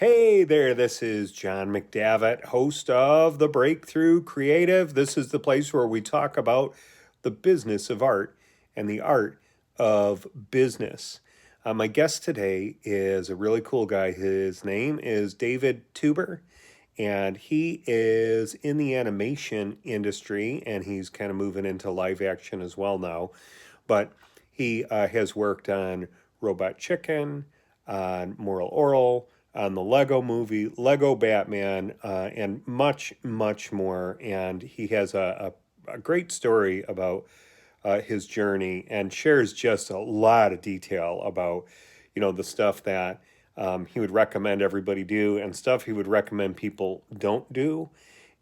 Hey there, this is John McDavitt, host of The Breakthrough Creative. This is the place where we talk about the business of art and the art of business. My guest today is a really cool guy. His name is David Tuber, and he is in the animation industry, and he's kind of moving into live action as well now. But he has worked on Robot Chicken, on Moral Orel, on the Lego movie, Lego Batman, and much, much more. And he has a great story about his journey and shares just a lot of detail about, the stuff that he would recommend everybody do and stuff he would recommend people don't do.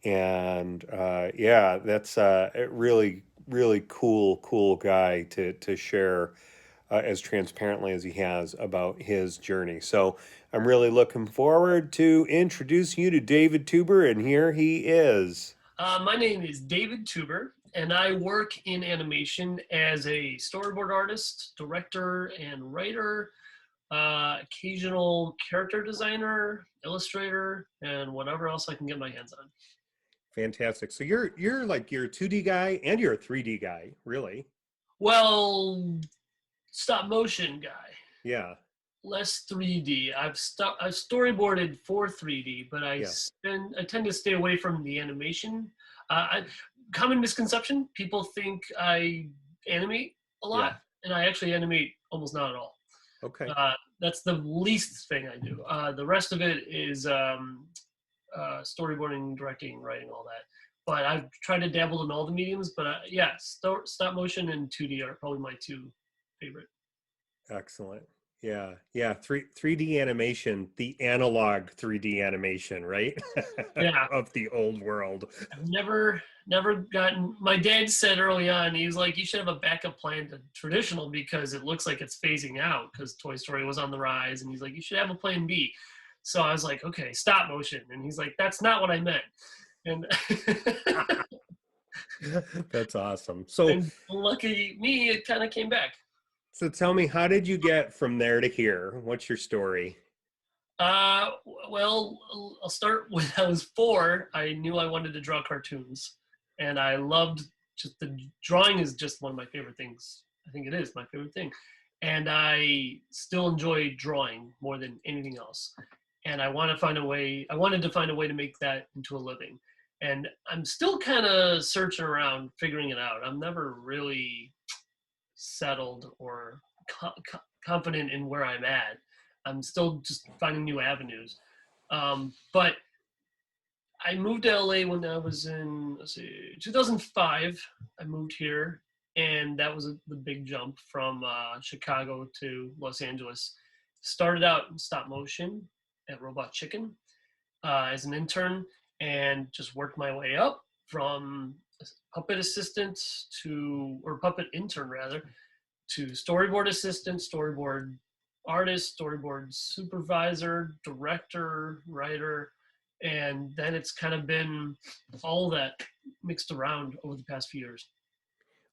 And yeah, that's a really, really cool guy to share as transparently as he has about his journey. So I'm really looking forward to introducing you to David Tuber, and here he is. My name is David Tuber, and I work in animation as a storyboard artist, director, and writer, occasional character designer, illustrator, and whatever else I can get my hands on. Fantastic. So you're a 2D guy and you're a 3D guy, really. Well, stop motion guy, Yeah, less 3D. I've storyboarded for 3D, but yeah, I tend to stay away from the animation. Common misconception: people think I animate a yeah. lot, and I actually animate almost not at all. Okay. That's the least thing I do. The rest of it is storyboarding, directing, writing, all that. But I've tried to dabble in all the mediums. But yeah, stop motion and 2D are probably my two favorite. Excellent. Yeah, yeah. 3D animation, the analog 3D animation, right? Yeah, Of the old world. I've never gotten. My dad said early on, he was like, "You should have a backup plan to traditional because it looks like it's phasing out because Toy Story was on the rise." And he's like, "You should have a plan B." So I was like, "Okay, stop motion." And he's like, "That's not what I meant." And That's awesome. So and lucky me, it kind of came back. so tell me, how did you get from there to here? What's your story? Uh, well, I'll start when I was 4. I knew I wanted to draw cartoons, and I loved just the drawing is just one of my favorite things. I think it is my favorite thing, and I still enjoy drawing more than anything else. And I want to find a way. I wanted to find a way to make that into a living, and I'm still kind of searching around, figuring it out. I'm never really settled or confident in where I'm at. I'm still just finding new avenues. But I moved to LA when I was in, let's see, 2005. I moved here, and that was the big jump from Chicago to Los Angeles. Started out in stop motion at Robot Chicken as an intern, and just worked my way up from puppet assistant or puppet intern rather, to storyboard assistant, storyboard artist, storyboard supervisor, director, writer, and then it's kind of been all that mixed around over the past few years.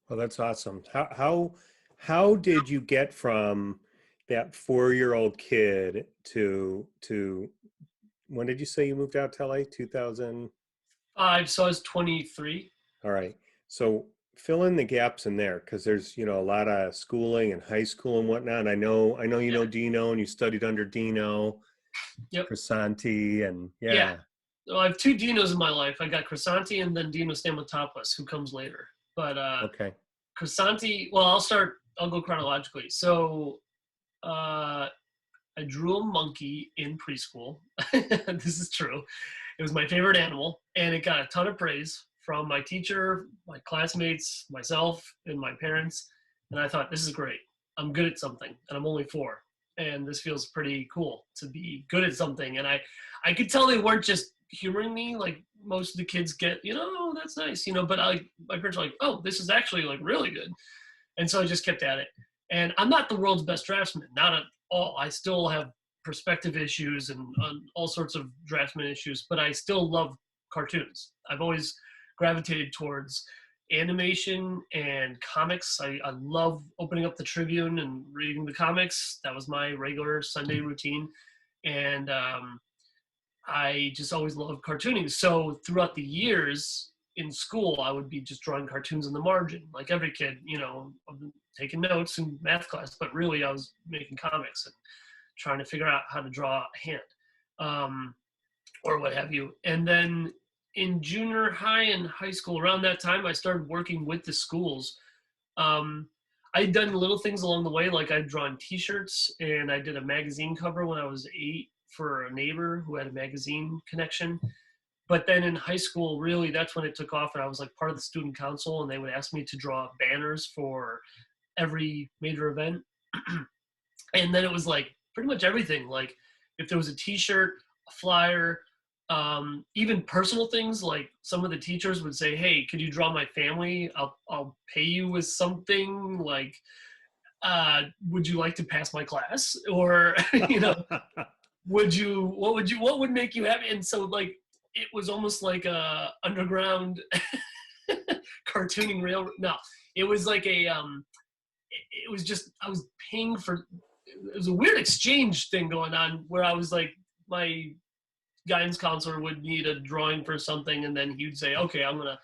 Well, that's awesome. How did you get from that 4-year-old kid to when did you say you moved out to LA? 2000. So I was 23. All right. So fill in the gaps in there because there's, a lot of schooling and high school and whatnot. And I know you Yeah. know Dino and you studied under Dino, Yep. Crisanti, and Yeah. yeah. So I have two Dinos in my life. I got Crisanti and then Dino Stamatopoulos, who comes later. But Okay. Crisanti, well, I'll go chronologically. So uh, I drew a monkey in preschool. This is true. It was my favorite animal, and it got a ton of praise from my teacher, my classmates, myself, and my parents. And I thought, this is great. I'm good at something, and I'm only 4. And this feels pretty cool to be good at something. And I could tell they weren't just humoring me like most of the kids get, oh, that's nice, but my parents were like, oh, this is actually like really good. And so I just kept at it. And I'm not the world's best draftsman, not at all. I still have perspective issues and all sorts of draftsman issues, but I still love cartoons. I've always gravitated towards animation and comics. I love opening up the Tribune and reading the comics. That was my regular Sunday routine. And I just always loved cartooning. So throughout the years in school, I would be just drawing cartoons in the margin, like every kid, taking notes in math class, but really I was making comics and trying to figure out how to draw a hand, um, or what have you. And then in junior high and high school, around that time, I started working with the schools. Um, I'd done little things along the way, like I'd drawn T-shirts, and I did a magazine cover when I was 8 for a neighbor who had a magazine connection. But then in high school, really, that's when it took off, and I was like part of the student council, and they would ask me to draw banners for every major event. And then it was like pretty much everything. Like if there was a T-shirt, a flyer, even personal things. Like some of the teachers would say, "Hey, could you draw my family? I'll pay you with something. Like, would you like to pass my class? Or what would make you happy?" And so like it was almost like a underground cartooning rail. No, it was like it was just I was paying for. It was a weird exchange thing going on where I was like, my guidance counselor would need a drawing for something, and then he'd say, "Okay, I'm gonna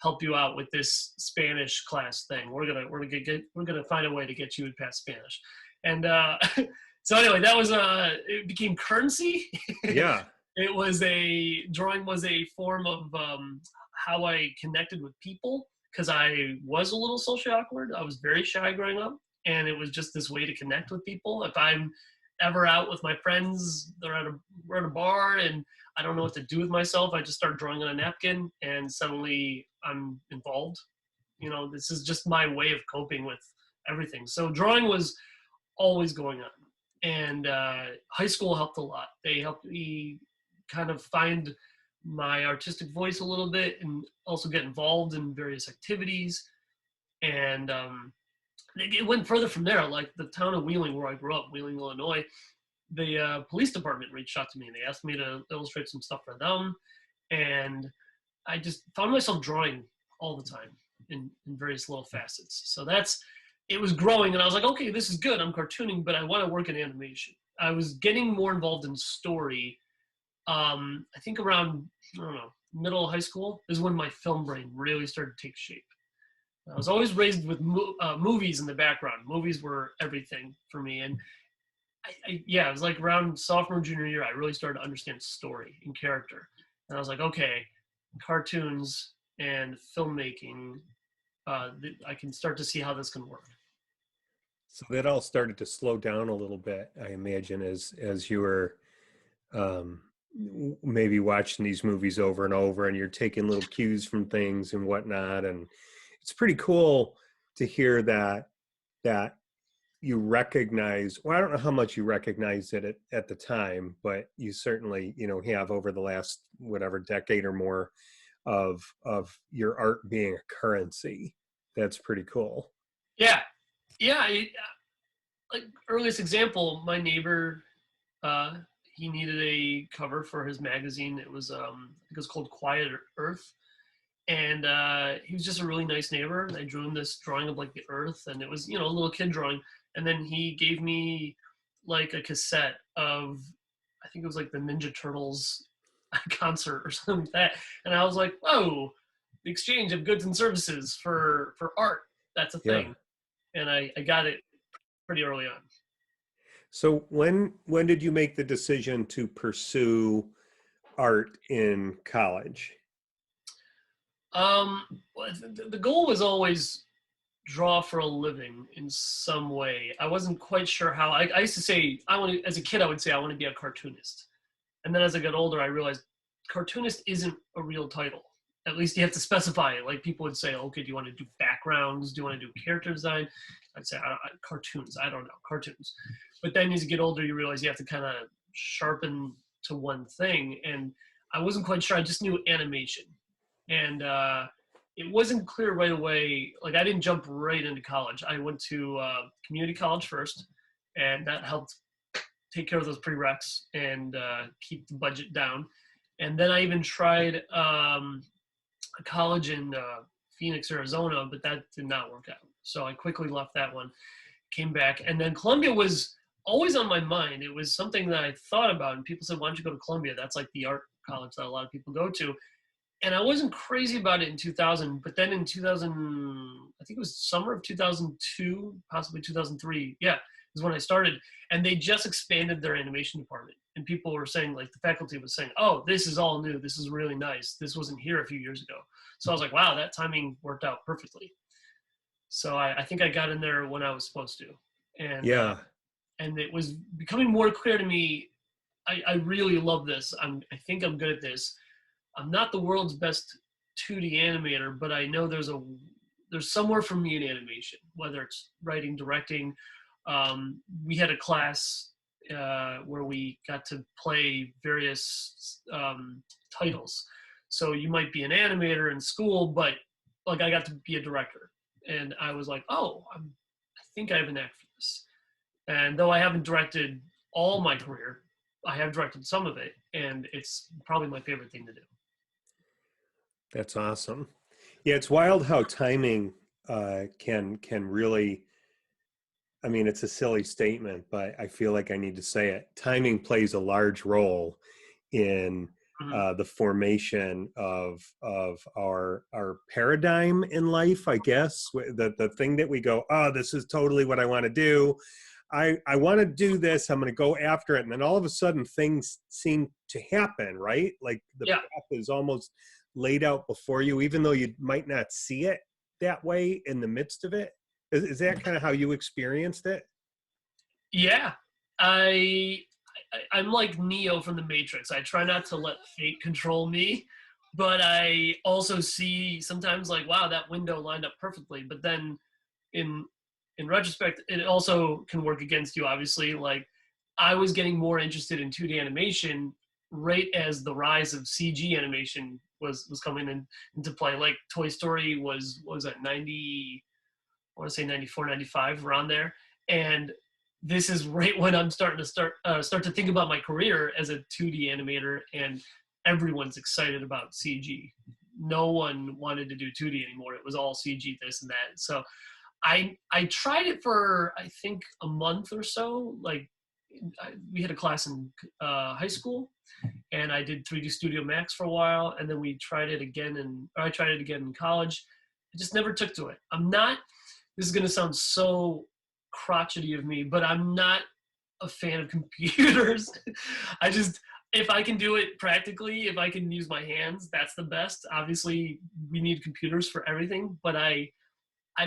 help you out with this Spanish class thing. We're gonna find a way to get you to pass Spanish." And so anyway, that was it became currency. Yeah. Drawing was a form of how I connected with people, because I was a little socially awkward. I was very shy growing up, and it was just this way to connect with people. If I'm ever out with my friends, we're at a bar, and I don't know what to do with myself, I just start drawing on a napkin, and suddenly I'm involved. This is just my way of coping with everything. So drawing was always going on, and high school helped a lot. They helped me kind of find my artistic voice a little bit, and also get involved in various activities. And it went further from there. Like the town of Wheeling, where I grew up, Wheeling, Illinois, the police department reached out to me, and they asked me to illustrate some stuff for them. And I just found myself drawing all the time in various little facets. So it was growing, and I was like, okay, this is good. I'm cartooning, but I want to work in animation. I was getting more involved in story. I think around, I don't know, middle of high school is when my film brain really started to take shape. I was always raised with movies in the background. Movies were everything for me. And it was like around sophomore, junior year, I really started to understand story and character. And I was like, okay, cartoons and filmmaking, I can start to see how this can work. So that all started to slow down a little bit, I imagine, as you were maybe watching these movies over and over, and you're taking little cues from things and whatnot. And it's pretty cool to hear that you recognize, well, I don't know how much you recognized it at the time, but you certainly, have over the last whatever decade or more of your art being a currency. That's pretty cool. Yeah. Yeah. Like earliest example, my neighbor, he needed a cover for his magazine. It was, I think it was called Quiet Earth. And he was just a really nice neighbor. I drew him this drawing of like the earth, and it was, a little kid drawing. And then he gave me like a cassette of, I think it was like the Ninja Turtles concert or something like that. And I was like, whoa, the exchange of goods and services for art. That's a thing. Yeah. And I got it pretty early on. So when did you make the decision to pursue art in college? The goal was always draw for a living in some way. I wasn't quite sure how. I used to say, as a kid, I would say I want to be a cartoonist. And then as I got older, I realized cartoonist isn't a real title. At least you have to specify it. Like people would say, okay, do you want to do backgrounds? Do you want to do character design? I'd say cartoons. I don't know, cartoons. But then as you get older, you realize you have to kind of sharpen to one thing. And I wasn't quite sure. I just knew animation. And it wasn't clear right away. Like I didn't jump right into college. I went to community college first, and that helped take care of those prereqs and keep the budget down. And then I even tried a college in Phoenix, Arizona, but that did not work out. So I quickly left that one, came back. And then Columbia was always on my mind. It was something that I thought about, and people said, "Why don't you go to Columbia? That's like the art college that a lot of people go to." And I wasn't crazy about it in 2000, but then in 2000, I think it was summer of 2002, possibly 2003. Yeah, is when I started, and they just expanded their animation department, and people were saying, like the faculty was saying, "Oh, this is all new. This is really nice. This wasn't here a few years ago." So I was like, "Wow, that timing worked out perfectly." So I think I got in there when I was supposed to, and Yeah. it was becoming more clear to me. I really love this. I think I'm good at this. I'm not the world's best 2D animator, but I know there's somewhere for me in animation, whether it's writing, directing. We had a class where we got to play various titles. So you might be an animator in school, but like I got to be a director, and I was like, oh, I think I have an knack for this. And though I haven't directed all my career, I have directed some of it, and it's probably my favorite thing to do. That's awesome. Yeah, it's wild how timing can really. I mean, it's a silly statement, but I feel like I need to say it. Timing plays a large role in Mhm. the formation of our paradigm in life. I guess the thing that we go, oh, this is totally what I want to do. I want to do this. I'm going to go after it, and then all of a sudden, things seem to happen. Right, like the Yeah, path is almost laid out before you, even though you might not see it that way in the midst of it. Is that kind of how you experienced it? yeah. I, I'm like Neo from the Matrix. I try not to let fate control me, but I also see sometimes like, wow, that window lined up perfectly. But then in in retrospect, it also can work against you. Obviously, like I was getting more interested in 2D animation right as the rise of CG animation was coming into play. Like Toy Story was what was that 90? I want to say 94, 95, around there. And this is right when I'm starting to start to think about my career as a 2D animator, and everyone's excited about CG. No one wanted to do 2D anymore. It was all CG, this and that. So I tried it for I think a month or so. Like we had a class in high school, and I did 3D Studio Max for a while, and then we tried it again, or I tried it again in college. I just never took to it. I'm not. This is gonna sound so crotchety of me, but I'm not a fan of computers. I just if I can do it practically, if I can use my hands, that's the best. Obviously, we need computers for everything, but I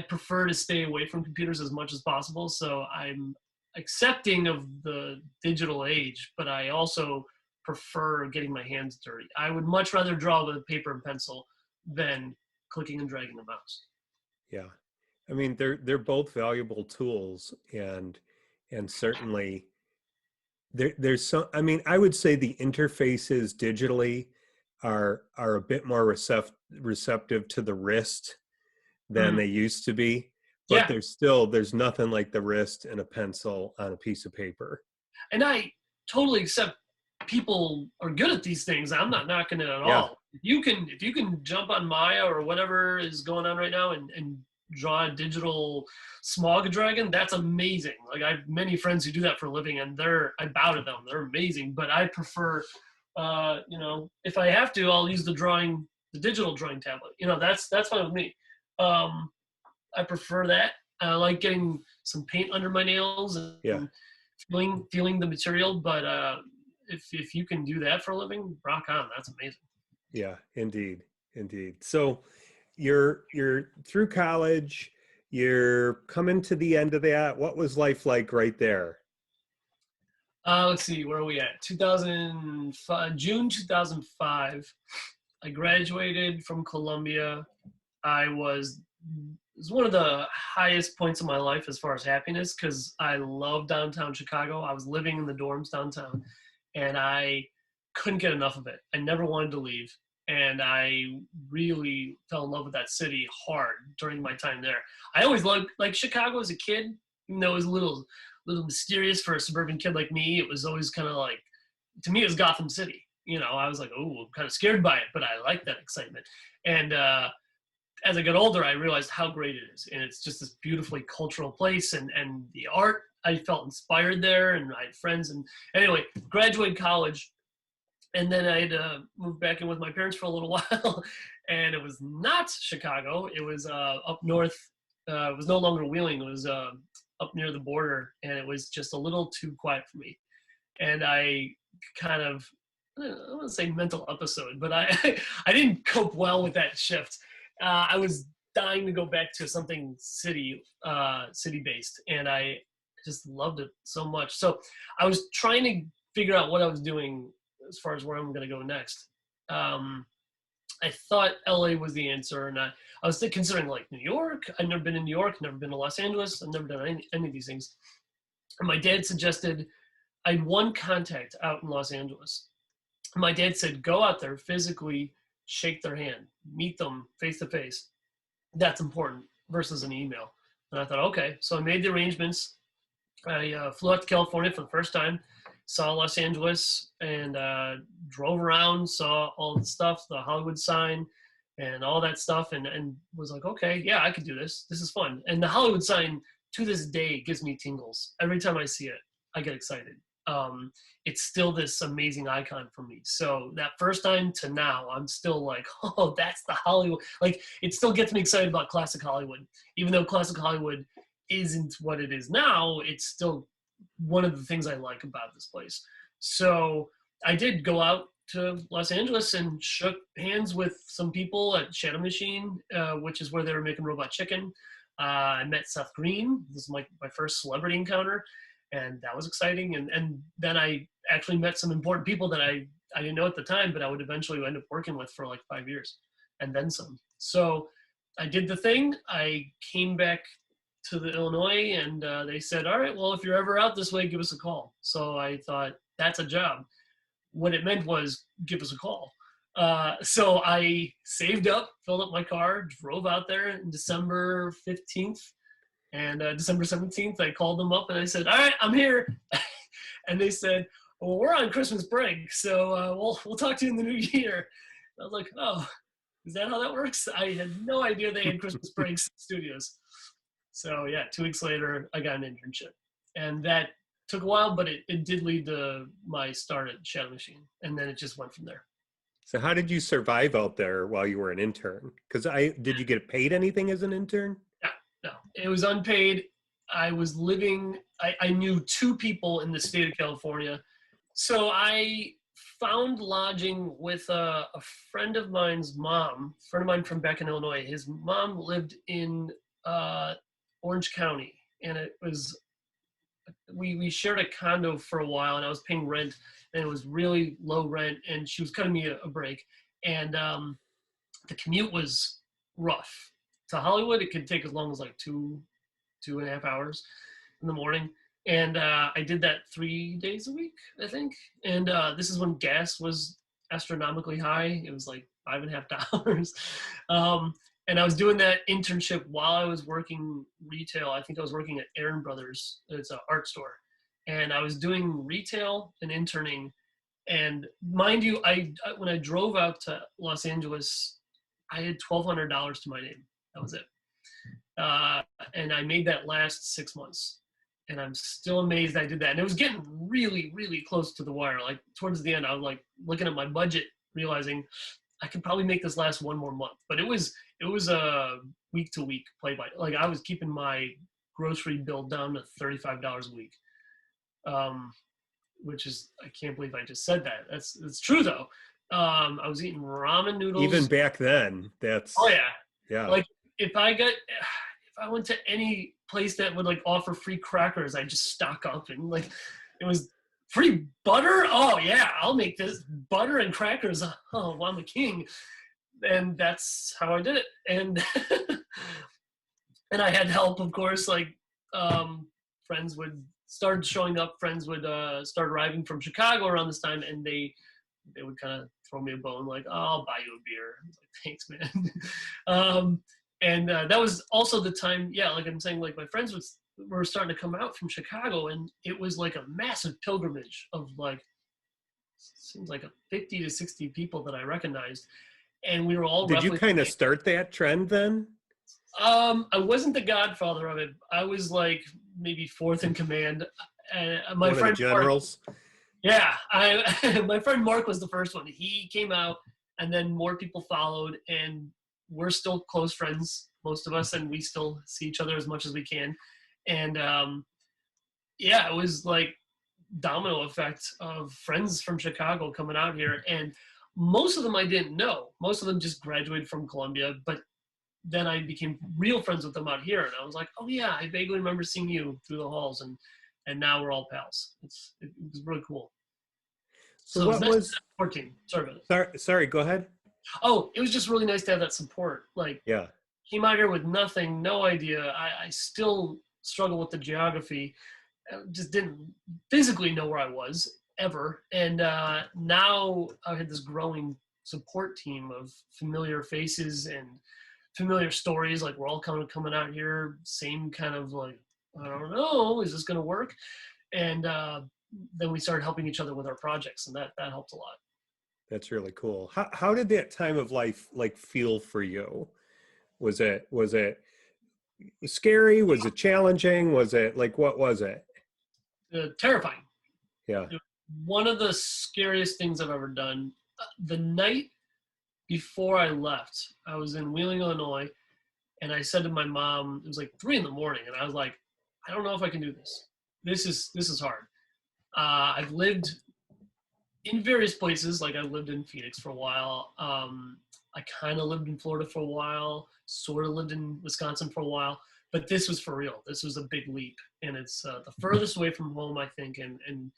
prefer to stay away from computers as much as possible. So I'm accepting of the digital age, but I also prefer getting my hands dirty. I would much rather draw with paper and pencil than clicking and dragging a mouse. Yeah. I mean, they're both valuable tools, and certainly there's some. I mean, I would say the interfaces digitally are a bit more receptive to the wrist than Mhm. they used to be, but Yeah, there's nothing like the wrist and a pencil on a piece of paper. and I totally accept people are good at these things. I'm not knocking it at Yeah. all. If you can jump on Maya or whatever is going on right now and draw a digital smog dragon, that's amazing. Like I have many friends who do that for a living, and I bow to them. They're amazing. But I prefer, if I have to, I'll use the digital drawing tablet. That's fine with me. Um, I prefer that. I like getting some paint under my nails Yeah. and feeling the material. But if you can do that for a living, rock on. That's amazing. Yeah, indeed. Indeed. So you're through college, you're coming to the end of that. What was life like right there? Let's see, where are we at? 2005, June 2005. I graduated from Columbia. I was it was one of the highest points of my life as far as happiness because I love downtown Chicago. I was living in the dorms downtown, and I couldn't get enough of it. I never wanted to leave, and I really fell in love with that city hard during my time there. I always loved like Chicago as a kid, even though it was a little mysterious for a suburban kid like me. It was always kind of like to me it was Gotham City. I was like, oh, I'm kind of scared by it, but I like that excitement. And as I got older, I realized how great it is, and it's just this beautifully cultural place, and the art I felt inspired there, and I had friends. And anyway, graduated college, and then I had to move back in with my parents for a little while, and it was not Chicago. It was up north. It was no longer Wheeling. It was up near the border, and it was just a little too quiet for me. And I kind of, I don't want to say mental episode, but I I didn't cope well with that shift. I was dying to go back to something city based, and I just loved it so much. So I was trying to figure out what I was doing as far as where I'm going to go next. I thought LA was the answer, and I was considering like New York. I've never been in New York, never been to Los Angeles. I've never done any of these things. And my dad suggested, I had one contact out in Los Angeles. My dad said, go out there, physically shake their hand, meet them face to face. That's important versus an email. And I thought, okay. So I made the arrangements. I flew out to California for the first time, saw Los Angeles, and drove around, saw all the stuff, the Hollywood sign, and all that stuff, and was like, okay, yeah, I could do this. This is fun. And the Hollywood sign, to this day, gives me tingles. Every time I see it, I get excited. It's still this amazing icon for me. So that first time to now, I'm still like, oh, that's the Hollywood. Like, it still gets me excited about classic Hollywood. Even though classic Hollywood isn't what it is now, it's still one of the things I like about this place. So I did go out to Los Angeles and shook hands with some people at Shadow Machine, which is where they were making Robot Chicken. I met Seth Green. This is my first celebrity encounter, and that was exciting. And then I actually met some important people that I didn't know at the time, but I would eventually end up working with for like 5 years, and then some. So I did the thing. I came back to the Illinois, and they said, all right, well, if you're ever out this way, give us a call. So I thought, that's a job. What it meant was, give us a call. So I saved up, filled up my car, drove out there on December 15th, and December 17th, I called them up and I said, all right, I'm here. And they said, well, we're on Christmas break, so we'll talk to you in the new year. I was like, oh, is that how that works? I had no idea they had Christmas breaks in studios. So yeah, 2 weeks later, I got an internship. And that took a while, but it did lead to my start at Shadow Machine. And then it just went from there. So how did you survive out there while you were an intern? Because did you get paid anything as an intern? No, it was unpaid. I was living, I knew 2 people in the state of California. So I found lodging with a friend of mine's mom, a friend of mine from back in Illinois. His mom lived in Orange County, and it was, we shared a condo for a while, and I was paying rent, and it was really low rent, and she was cutting me a break, and the commute was rough. To Hollywood, it could take as long as like 2.5 hours in the morning, and I did that 3 days a week, I think, and this is when gas was astronomically high. It was like $5.50. And I was doing that internship while I was working retail. I think I was working at Aaron Brothers. It's an art store. And I was doing retail and interning. And mind you, when I drove out to Los Angeles, I had $1,200 to my name. That was it. And I made that last 6 months. And I'm still amazed I did that. And it was getting really, really close to the wire. Like towards the end, I was like looking at my budget, realizing I could probably make this last one more month. But it was a week to week play by. Like I was keeping my grocery bill down to $35 a week, which is, I can't believe I just said that. It's true though. I was eating ramen noodles. Even back then, that's. Oh yeah. Yeah. Like if I went to any place that would like offer free crackers, I just stock up, and like it was free butter. Oh yeah, I'll make this butter and crackers. Oh, well, I'm a king. And that's how I did it. And and I had help, of course. Like friends would start showing up. Friends would start arriving from Chicago around this time, and they would kind of throw me a bone, like, oh, I'll buy you a beer. I was like, thanks, man. And that was also the time, yeah, like I'm saying, like my friends were starting to come out from Chicago, and it was like a massive pilgrimage of like, seems like 50 to 60 people that I recognized. And we were all Did you kind of start that trend then? I wasn't the godfather of it. I was like maybe fourth in command. My One of the friend Mark, generals? yeah, my friend Mark was the first one. He came out, and then more people followed, and we're still close friends, most of us, and we still see each other as much as we can. And yeah, it was like domino effect of friends from Chicago coming out here, and most of them I didn't know. Most of them just graduated from Columbia, but then I became real friends with them out here, and I was like, oh yeah, I vaguely remember seeing you through the halls, and now we're all pals. It was really cool. So So it was what nice to have was, that support team. Sorry about it. sorry, go ahead. Oh, it was just really nice to have that support. Like, Yeah. came out here with nothing, no idea. I still struggle with the geography. I just didn't physically know where I was ever. And now I had this growing support team of familiar faces and familiar stories. Like, we're all kind of coming out here, same kind of like, I don't know, is this going to work? And then we started helping each other with our projects, and that helped a lot. That's really cool. How did that time of life like feel for you? Was it scary? Was it challenging? Was it like what was it? Terrifying. Yeah. One of the scariest things I've ever done. The night before I left, I was in Wheeling, Illinois, and I said to my mom, it was like 3 a.m, and I was like, I don't know if I can do this. This is hard. I've lived in various places. Like, I lived in Phoenix for a while. I kind of lived in Florida for a while, sort of lived in Wisconsin for a while, but this was for real. This was a big leap, and it's the furthest away from home, I think, and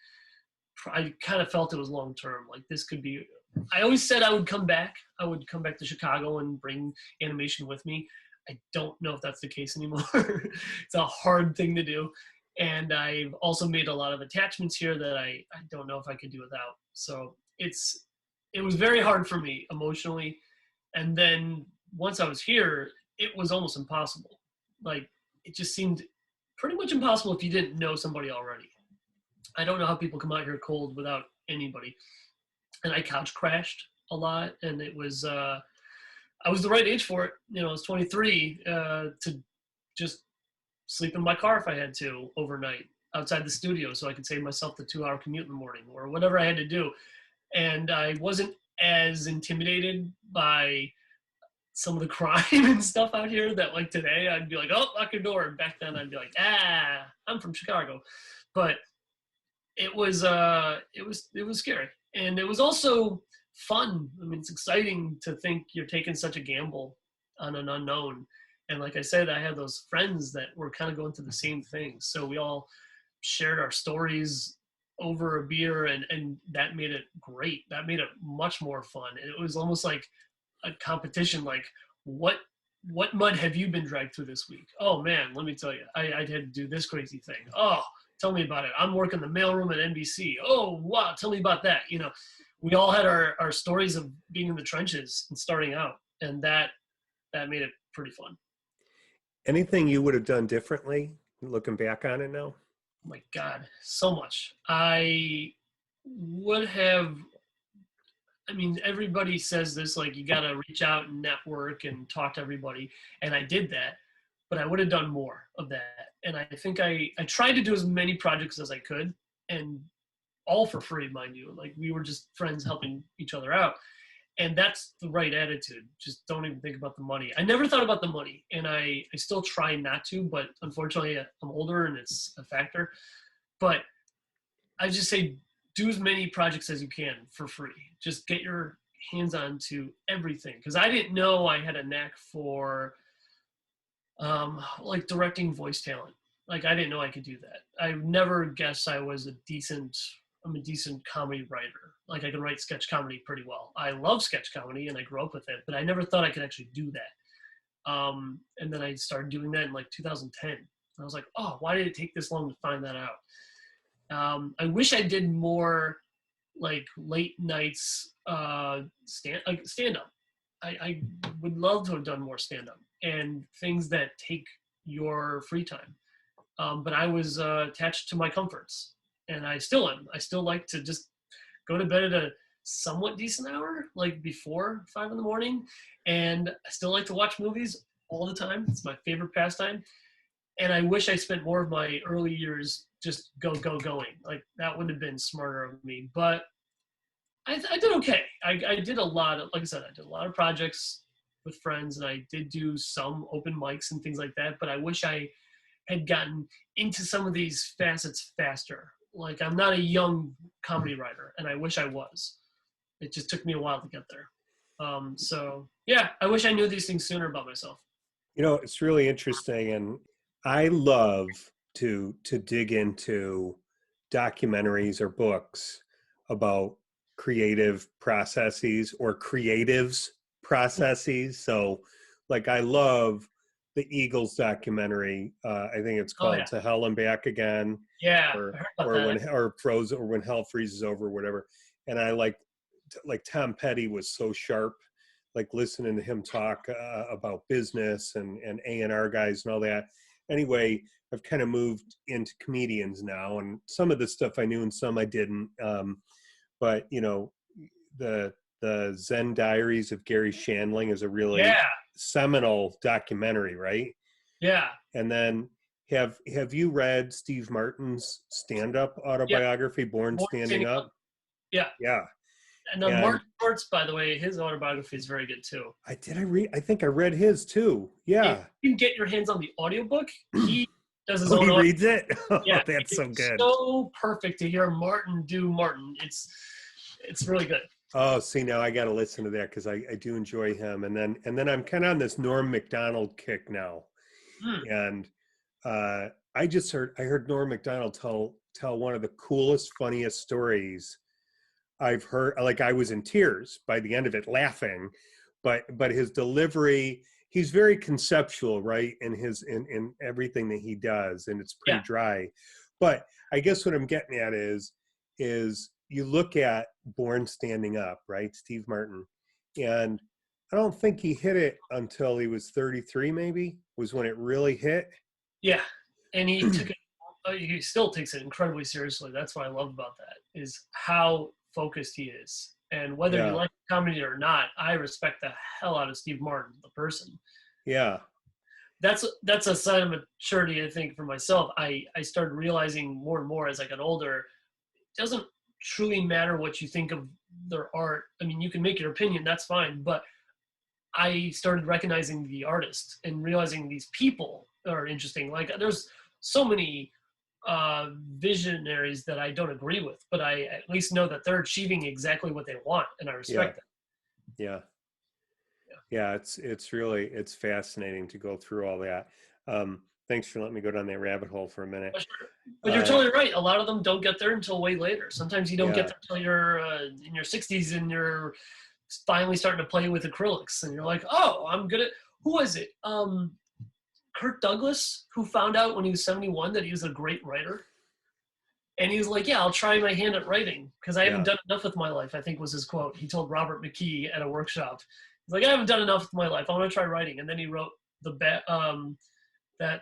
I kind of felt it was long term. Like, this could be. I always said I would come back. I would come back to Chicago and bring animation with me. I don't know if that's the case anymore. It's a hard thing to do. And I've also made a lot of attachments here that I don't know if I could do without. So it was very hard for me emotionally. And then once I was here, it was almost impossible. Like, it just seemed pretty much impossible if you didn't know somebody already. I don't know how people come out here cold without anybody. And I couch crashed a lot, and it was I was the right age for it. You know, I was 23 to just sleep in my car if I had to overnight outside the studio, so I could save myself the 2-hour commute in the morning or whatever I had to do. And I wasn't as intimidated by some of the crime and stuff out here that, like, today I'd be like, oh, lock your door. And back then I'd be like, I'm from Chicago. But it was scary, and it was also fun. I mean, it's exciting to think you're taking such a gamble on an unknown. And like I said, I had those friends that were kind of going through the same thing, so we all shared our stories over a beer, and that made it great. That made it much more fun. And it was almost like a competition. Like, what mud have you been dragged through this week? Oh man, let me tell you, I had to do this crazy thing. Oh, tell me about it. I'm working the mailroom at NBC. Oh, wow, tell me about that. You know, we all had our stories of being in the trenches and starting out, and that made it pretty fun. Anything you would have done differently looking back on it now? Oh my God, so much. I would have. I mean, everybody says this, like, you got to reach out and network and talk to everybody, and I did that, but I would have done more of that. And I think I tried to do as many projects as I could, and all for free, mind you. Like, we were just friends helping each other out. And that's the right attitude. Just don't even think about the money. I never thought about the money, and I still try not to, but unfortunately I'm older and it's a factor. But I just say, do as many projects as you can for free. Just get your hands on to everything. Because I didn't know I had a knack for like directing voice talent. Like, I didn't know I could do that. I never guessed I'm a decent comedy writer. Like, I can write sketch comedy pretty well. I love sketch comedy and I grew up with it, but I never thought I could actually do that. And then I started doing that in like 2010. I was like, oh, why did it take this long to find that out? I wish I did more like late nights stand up. I would love to have done more stand up and things that take your free time. But I was attached to my comforts, and I still am. I still like to just go to bed at a somewhat decent hour, like before 5 a.m, and I still like to watch movies all the time. It's my favorite pastime. And I wish I spent more of my early years just going. Like that would have been smarter of me. But I did okay. I did a lot of, like I said, I did a lot of projects with friends, and I did do some open mics and things like that. But I wish I had gotten into some of these facets faster. Like I'm not a young comedy writer, and I wish I was. It just took me a while to get there. So yeah, I wish I knew these things sooner about myself. You know, it's really interesting, and I love to dig into documentaries or books about creative processes or creatives processes. So, like, I love the Eagles documentary. I think it's Oh called yeah, "To Hell and Back Again," yeah, I heard about or that. when or frozen or when hell freezes over, or whatever. And I like Tom Petty was so sharp, like listening to him talk about business and A&R guys and all that. Anyway, I've kind of moved into comedians now, and some of the stuff I knew and some I didn't. But you know, the Zen Diaries of Gary Shandling is a really Yeah, seminal documentary, right? yeah, And then have you read Steve Martin's stand-up yeah. autobiography, Born More Standing standing up. Up? Yeah, Yeah. and And Martin Short's, by the way, his autobiography is very good too. I think I read his too. If Yeah. you can get your hands on the audiobook, he does his Oh, own he audio. reads it? Oh, Yeah, that's so it's good. so perfect to hear Martin do Martin. It's really good. Oh, see, now I got to listen to that because I do enjoy him. And then I'm kind of on this Norm Macdonald kick now. Hmm. And I heard Norm Macdonald tell one of the coolest, funniest stories I've heard. Like I was in tears by the end of it, laughing. But his delivery, he's very conceptual, right? In everything that he does, and it's pretty Yeah, dry. But I guess what I'm getting at is you look at Born Standing Up, right? Steve Martin, and I don't think he hit it until he was 33, maybe, was when it really hit. yeah, and he took it. He still takes it incredibly seriously. That's what I love about that is how focused he is. And whether you Yeah, like comedy or not, I respect the hell out of Steve Martin, the person. yeah, That's a sign of maturity, I think, for myself. I started realizing more and more as I got older. It doesn't truly matter what you think of their art. I mean, you can make your opinion, that's fine. But I started recognizing the artist and realizing these people are interesting. Like there's so many visionaries that I don't agree with, but I at least know that they're achieving exactly what they want, and I yeah, respect that. yeah. Yeah, it's fascinating to go through all that. Thanks for letting me go down that rabbit hole for a minute. But, sure. But you're Uh, totally right. A lot of them don't get there until way later. Sometimes you don't get yeah, there until you're in your 60s and you're finally starting to play with acrylics, and you're like, oh, I'm good at. Who was it? Kirk Douglas, who found out when he was 71 that he was a great writer. And he was like, yeah, I'll try my hand at writing because I haven't yeah, done enough with my life, I think was his quote. He told Robert McKee at a workshop. He's like, I haven't done enough with my life. I want to try writing. And then he wrote that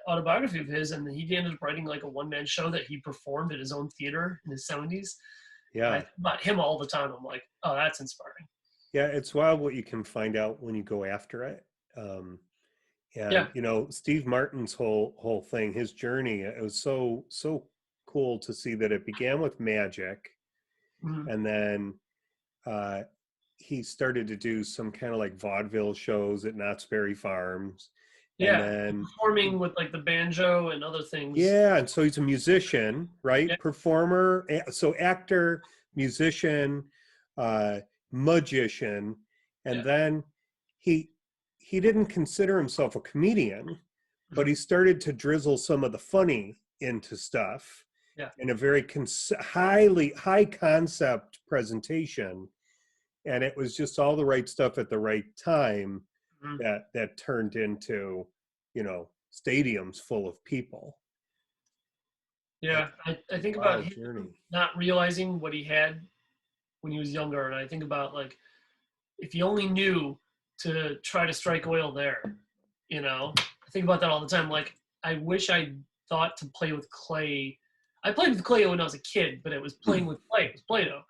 autobiography of his, and he ended up writing like a one-man show that he performed at his own theater in his 70s. And I yeah, think about him all the time. I'm like, oh, that's inspiring. yeah. It's wild what you can find out when you go after it. Um, Yeah. and you know, Steve Martin's whole thing, his journey, it was so cool to see that it began with magic, Mhm. and then uh, he started to do some kind of like vaudeville shows at Knott's Berry Farms, and Yeah. then Performing with like the banjo and other things. yeah, and so he's a musician, Yeah. right? Performer, so actor, musician, uh, magician, and Yeah. then he he didn't consider himself a comedian, but Mhm. he started to drizzle some of the funny into stuff Yeah. in a very highly high concept presentation, and it was just all the right stuff at the right time Mhm. that turned into, you know, stadiums full of people. Yeah. I think about Wild him journey. not realizing what he had when he was younger. And I think about like, if he only knew to try to strike oil there, I think about that all the time. Like, I wish I thought to play with clay. I played with clay when I was a kid, but it was playing with clay. It was Play-Doh.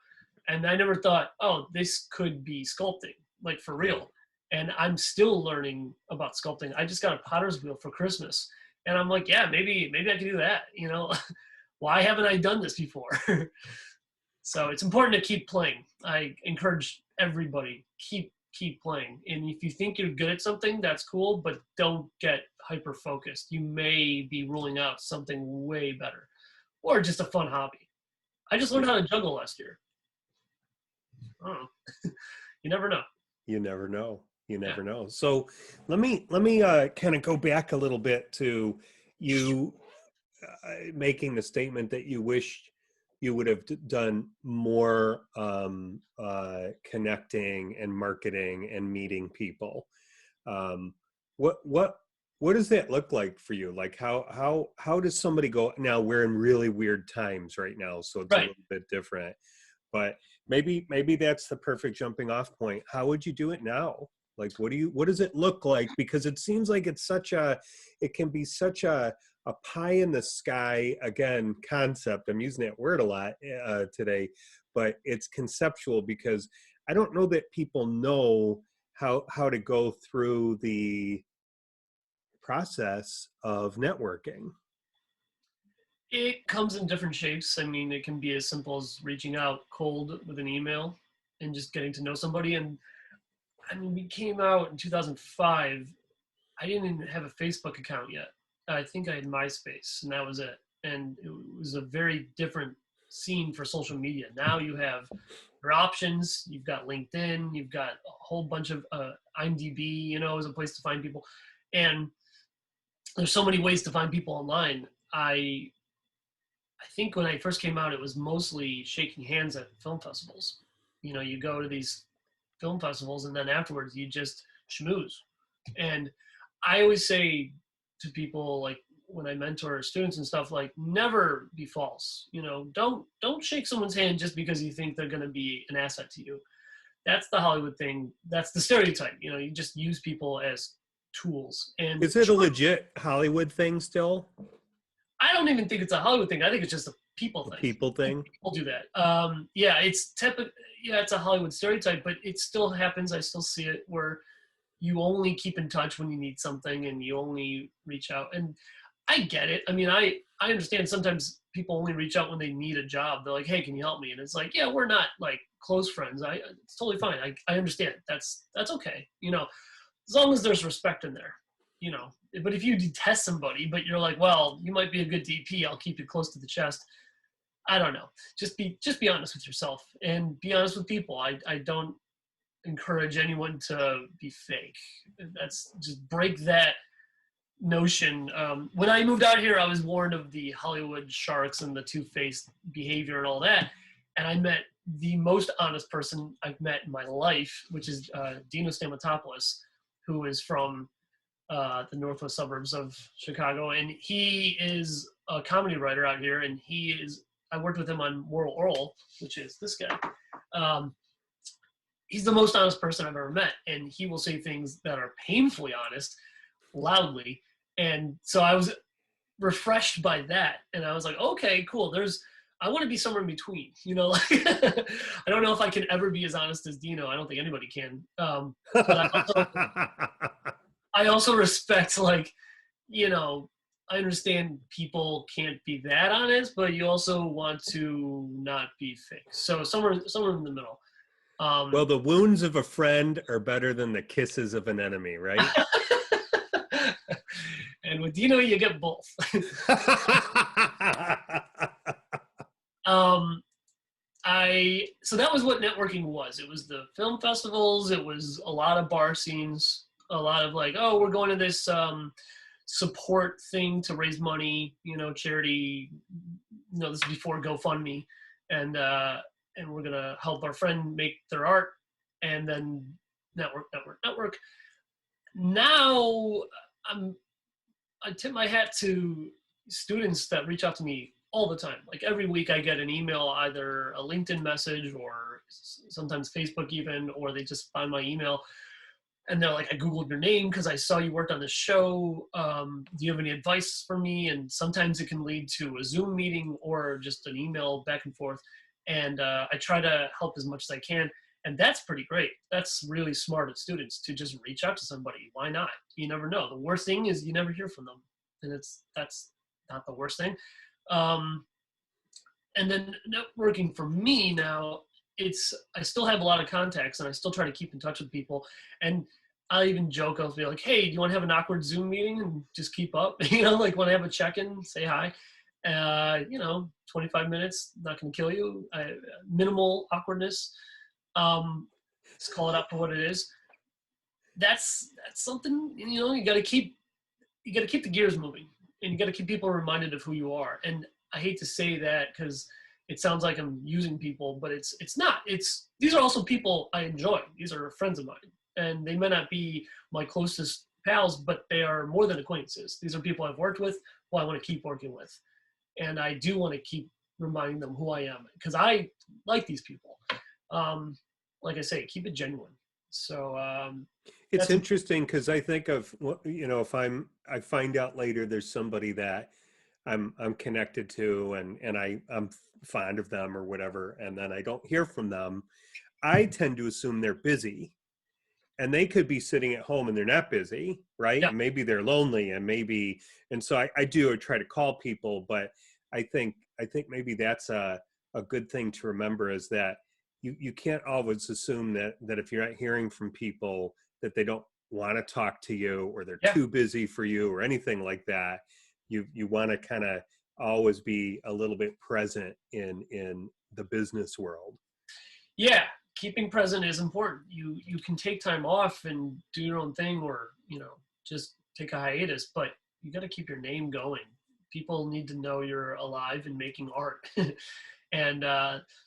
And I never thought, oh, this could be sculpting, like for Yeah. real. And I'm still learning about sculpting. I just got a potter's wheel for Christmas. And I'm like, yeah, maybe I can do that. You know, why haven't I done this before? So it's important to keep playing. I encourage everybody, keep playing. And if you think you're good at something, that's cool, but don't get hyper focused. You may be ruling out something way better, or just a fun hobby. I just learned how to juggle last year. Oh, you never know. You never know. You Yeah. never know. So let me kind of go back a little bit to you making the statement that you wish you would have done more connecting and marketing and meeting people. Um, what does that look like for you? Like how does somebody go? Now we're in really weird times right now, so it's a Right. little bit different. But maybe that's the perfect jumping off point. How would you do it now? Like what does it look like? Because it seems like it can be such a pie in the sky, again, concept. I'm using that word a lot today, but it's conceptual because I don't know that people know how to go through the process of networking. It comes in different shapes. I mean, it can be as simple as reaching out cold with an email and just getting to know somebody. And I mean, we came out in 2005. I didn't even have a Facebook account yet. I think I had MySpace, and that was it. And it was a very different scene for social media. Now you have your options. You've got LinkedIn. You've got a whole bunch of IMDb. You know, as a place to find people, and there's so many ways to find people online. I think when I first came out, it was mostly shaking hands at film festivals. You know, you go to these film festivals, and then afterwards you just schmooze. And I always say to people, like when I mentor students and stuff, like never be false. You know, don't shake someone's hand just because you think they're going to be an asset to you. That's the Hollywood thing. That's the stereotype. You know, you just use people as tools. And Is it a legit Hollywood thing still? I don't even think it's a Hollywood thing. I think it's just a people A thing. people thing? People do that. Yeah, it's typical. Yeah, it's a Hollywood stereotype, but it still happens. I still see it where you only keep in touch when you need something, and you only reach out. And I get it. I mean, I understand sometimes people only reach out when they need a job. They're like, "Hey, can you help me?" And it's like, "Yeah, we're not like close friends. It's totally fine. I understand. That's okay. You know, as long as there's respect in there, you know. But if you detest somebody, but you're like, well, you might be a good DP, I'll keep you close to the chest. I don't know. Just be honest with yourself and be honest with people. I don't encourage anyone to be fake. That's just break that notion. When I moved out here, I was warned of the Hollywood sharks and the two-faced behavior and all that. And I met the most honest person I've met in my life, which is Dino Stamatopoulos, who is from the northwest suburbs of Chicago. And he is a comedy writer out here. And I worked with him on Orel, which is this guy. He's the most honest person I've ever met. And he will say things that are painfully honest, loudly. And so I was refreshed by that. And I was like, okay, cool. I want to be somewhere in between, you know, like, I don't know if I can ever be as honest as Dino. I don't think anybody can. But I also respect, like, you know, I understand people can't be that honest, but you also want to not be fake. So somewhere in the middle. Well, the wounds of a friend are better than the kisses of an enemy, right? And with Dino, you get both. So that was what networking was. It was the film festivals. It was a lot of bar scenes, a lot of like, oh, we're going to this support thing to raise money, you know, charity, you know, this is before GoFundMe, and we're gonna help our friend make their art, and then network. Now I tip my hat to students that reach out to me all the time. Like every week I get an email, either a LinkedIn message or sometimes Facebook even, or they just find my email and they're like, I Googled your name because I saw you worked on the show. Do you have any advice for me? And sometimes it can lead to a Zoom meeting or just an email back and forth. And I try to help as much as I can. And that's pretty great. That's really smart of students to just reach out to somebody. Why not? You never know. The worst thing is you never hear from them, and that's not the worst thing. Um, and then networking for me now, I still have a lot of contacts, and I still try to keep in touch with people. And I'll even joke, I'll be like, hey, do you want to have an awkward Zoom meeting and just keep up? Like when I have a check-in, say hi. 25 minutes, not going to kill you. Minimal awkwardness. Just call it up for what it is. That's something, you got to keep the gears moving, and you got to keep people reminded of who you are. And I hate to say that because it sounds like I'm using people, but it's not. These are also people I enjoy. These are friends of mine, and they may not be my closest pals, but they are more than acquaintances. These are people I've worked with, who I want to keep working with, and I do want to keep reminding them who I am because I like these people. Like I say, keep it genuine. So It's interesting because I think of, if I find out later there's somebody that I'm connected to, and I'm fond of them or whatever, and then I don't hear from them, I tend to assume they're busy, and they could be sitting at home and they're not busy, right? yeah, And maybe they're lonely, and so I try to call people, but I think maybe that's a good thing to remember, is that you can't always assume that if you're not hearing from people that they don't want to talk to you, or they're yeah, too busy for you, or anything like that. You want to kind of always be a little bit present in the business world. yeah. Keeping present is important. You can take time off and do your own thing, or just take a hiatus, but you got to keep your name going. People need to know you're alive and making art. And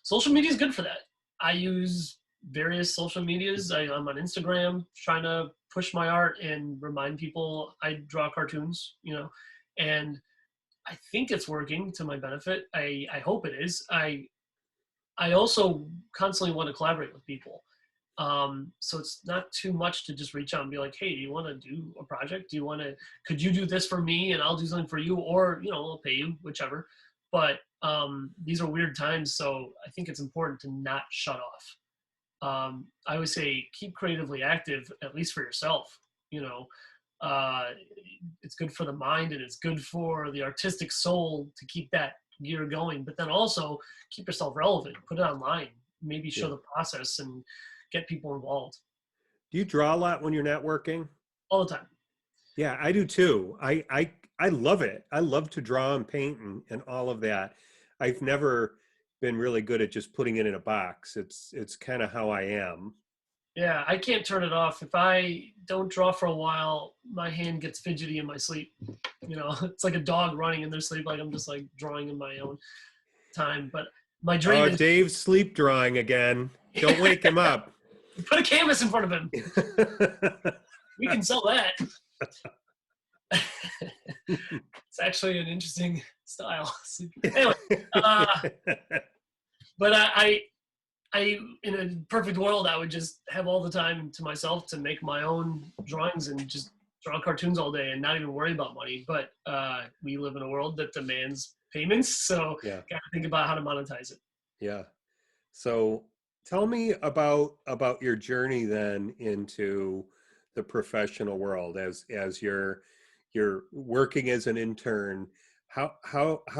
social media is good for that. I use various social medias. I'm on Instagram trying to push my art and remind people I draw cartoons, and I think it's working to my benefit. I hope it is. I also constantly want to collaborate with people. So it's not too much to just reach out and be like, hey, do you want to do a project? Could you do this for me and I'll do something for you? Or, I'll pay you, whichever. But these are weird times, so I think it's important to not shut off. I always say keep creatively active, at least for yourself. You know, uh, it's good for the mind and it's good for the artistic soul to keep that gear going. But then also keep yourself relevant. Put it online. Maybe show Yeah. the process and get people involved Do you draw a lot when you're not working? all the time. Yeah, I do too. I love it. I love to draw and paint and all of that. I've never been really good at just putting it in a box. It's kind of how I am. Yeah, I can't turn it off. If I don't draw for a while, my hand gets fidgety in my sleep. It's like a dog running in their sleep. Like I'm just like drawing in my own time. But my dream Oh, is Dave's sleep drawing again. Don't wake him up. put a canvas in front of him. We can sell that. It's actually an interesting style. Anyway, but I, in a perfect world, I would just have all the time to myself to make my own drawings and just draw cartoons all day and not even worry about money. But we live in a world that demands payments, so Yeah. got to think about how to monetize it. Yeah. So tell me about your journey then into the professional world as you're working as an intern. How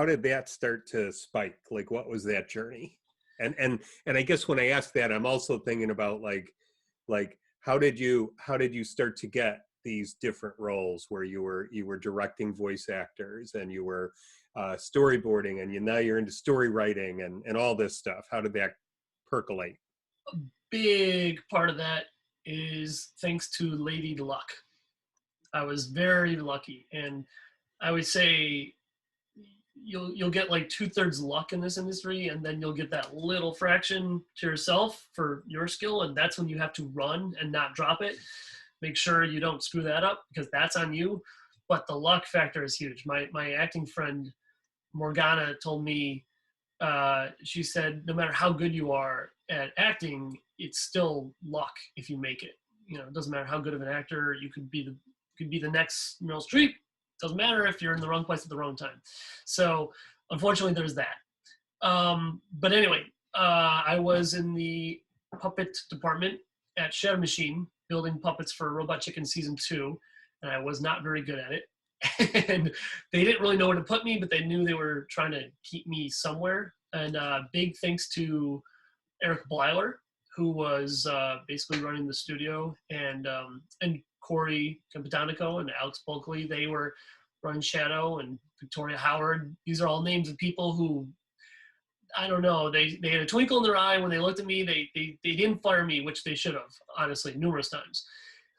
did that start to spike? Like, what was that journey? And I guess when I ask that, I'm also thinking about like how did you start to get these different roles where you were directing voice actors, and you were storyboarding, and now you're into story writing and all this stuff. How did that percolate? Big part of that is thanks to Lady Luck. I was very lucky, and I would say you'll get like 2/3 luck in this industry, and then you'll get that little fraction to yourself for your skill, and that's when you have to run and not drop it. Make sure you don't screw that up because that's on you. But the luck factor is huge. My acting friend Morgana told me, she said, no matter how good you are at acting, it's still luck if you make it. It doesn't matter how good of an actor you could be. The next Meryl Streep. Doesn't matter if you're in the wrong place at the wrong time. So unfortunately, there's that. But anyway, I was in the puppet department at Shadow Machine, building puppets for Robot Chicken Season 2, and I was not very good at it. And they didn't really know where to put me, but they knew they were trying to keep me somewhere. And big thanks to Eric Bleiler, who was basically running the studio, and Corey Capitanico and Alex Bulkley. They were running Shadow, and Victoria Howard. These are all names of people who, I don't know, they had a twinkle in their eye when they looked at me. They didn't fire me, which they should have, honestly, numerous times.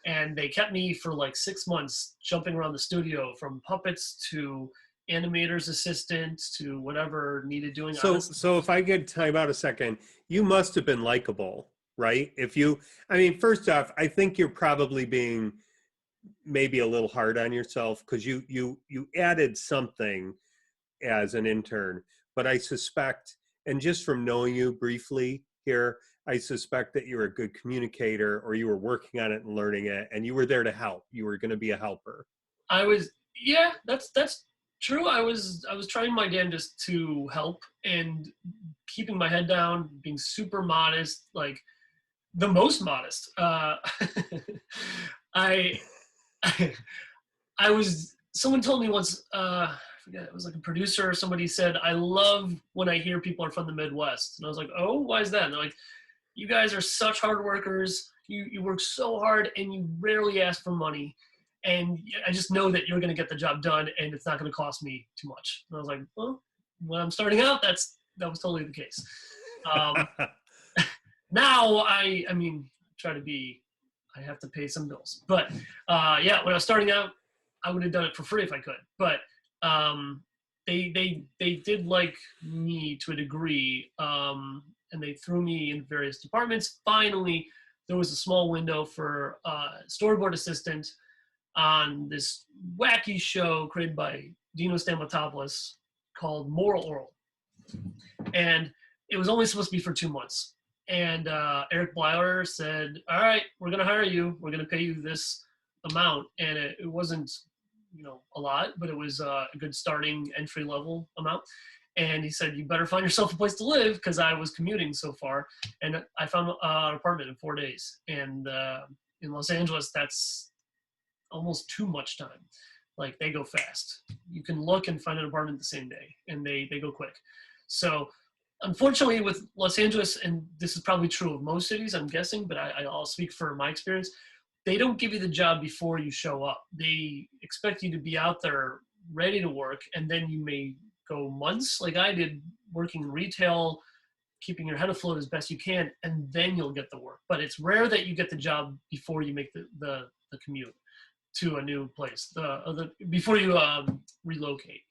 And they kept me for like 6 months jumping around the studio, from puppets to animator's assistant to whatever needed doing. So if I could time out a second, you must have been likable, right? I mean, first off, I think you're probably being maybe a little hard on yourself, because you added something as an intern, but I suspect, and just from knowing you briefly here, I suspect that you're a good communicator, or you were working on it and learning it, and you were there to help. You were going to be a helper. Yeah, that's true. I was trying my damnedest to help, and keeping my head down, being super modest, like the most modest. I someone told me once, I forget, it was like a producer or somebody said, I love when I hear people are from the Midwest. And I was like, oh, why is that? And they're like, you guys are such hard workers. You work so hard, and you rarely ask for money. And I just know that you're going to get the job done, and it's not going to cost me too much. And I was like, well, when I'm starting out, that was totally the case. Now I have to pay some bills. But yeah, when I was starting out, I would have done it for free if I could. But they did like me to a degree, and they threw me in various departments. Finally, there was a small window for storyboard assistant on this wacky show created by Dino Stamatopoulos called Orel. And it was only supposed to be for 2 months. And Eric Bleiler said, all right, we're going to hire you. We're going to pay you this amount. And it wasn't, a lot, but it was a good starting entry level amount. And he said, you better find yourself a place to live, because I was commuting so far. And I found an apartment in 4 days. And in Los Angeles, that's almost too much time. Like, they go fast. You can look and find an apartment the same day, and they go quick. So unfortunately, with Los Angeles, and this is probably true of most cities, I'm guessing, but I'll speak for my experience, they don't give you the job before you show up. They expect you to be out there ready to work, and then you may go months, like I did, working in retail, keeping your head afloat as best you can, and then you'll get the work. But it's rare that you get the job before you make the commute to a new place, before you relocate.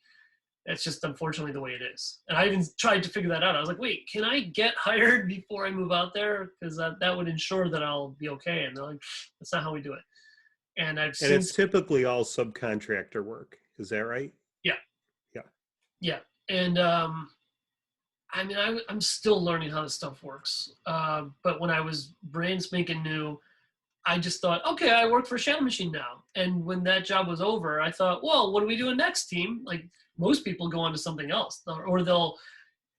That's just unfortunately the way it is. And I even tried to figure that out. I was like, wait, can I get hired before I move out there? Because that would ensure that I'll be okay. And they're like, that's not how we do it. And it's typically all subcontractor work. Is that right? Yeah. Yeah. Yeah. And I'm still learning how this stuff works. But when I was brand spanking new, I just thought, okay, I work for Shadow Machine now. And when that job was over, I thought, well, what are we doing next, team? Like, most people go on to something else, or they'll,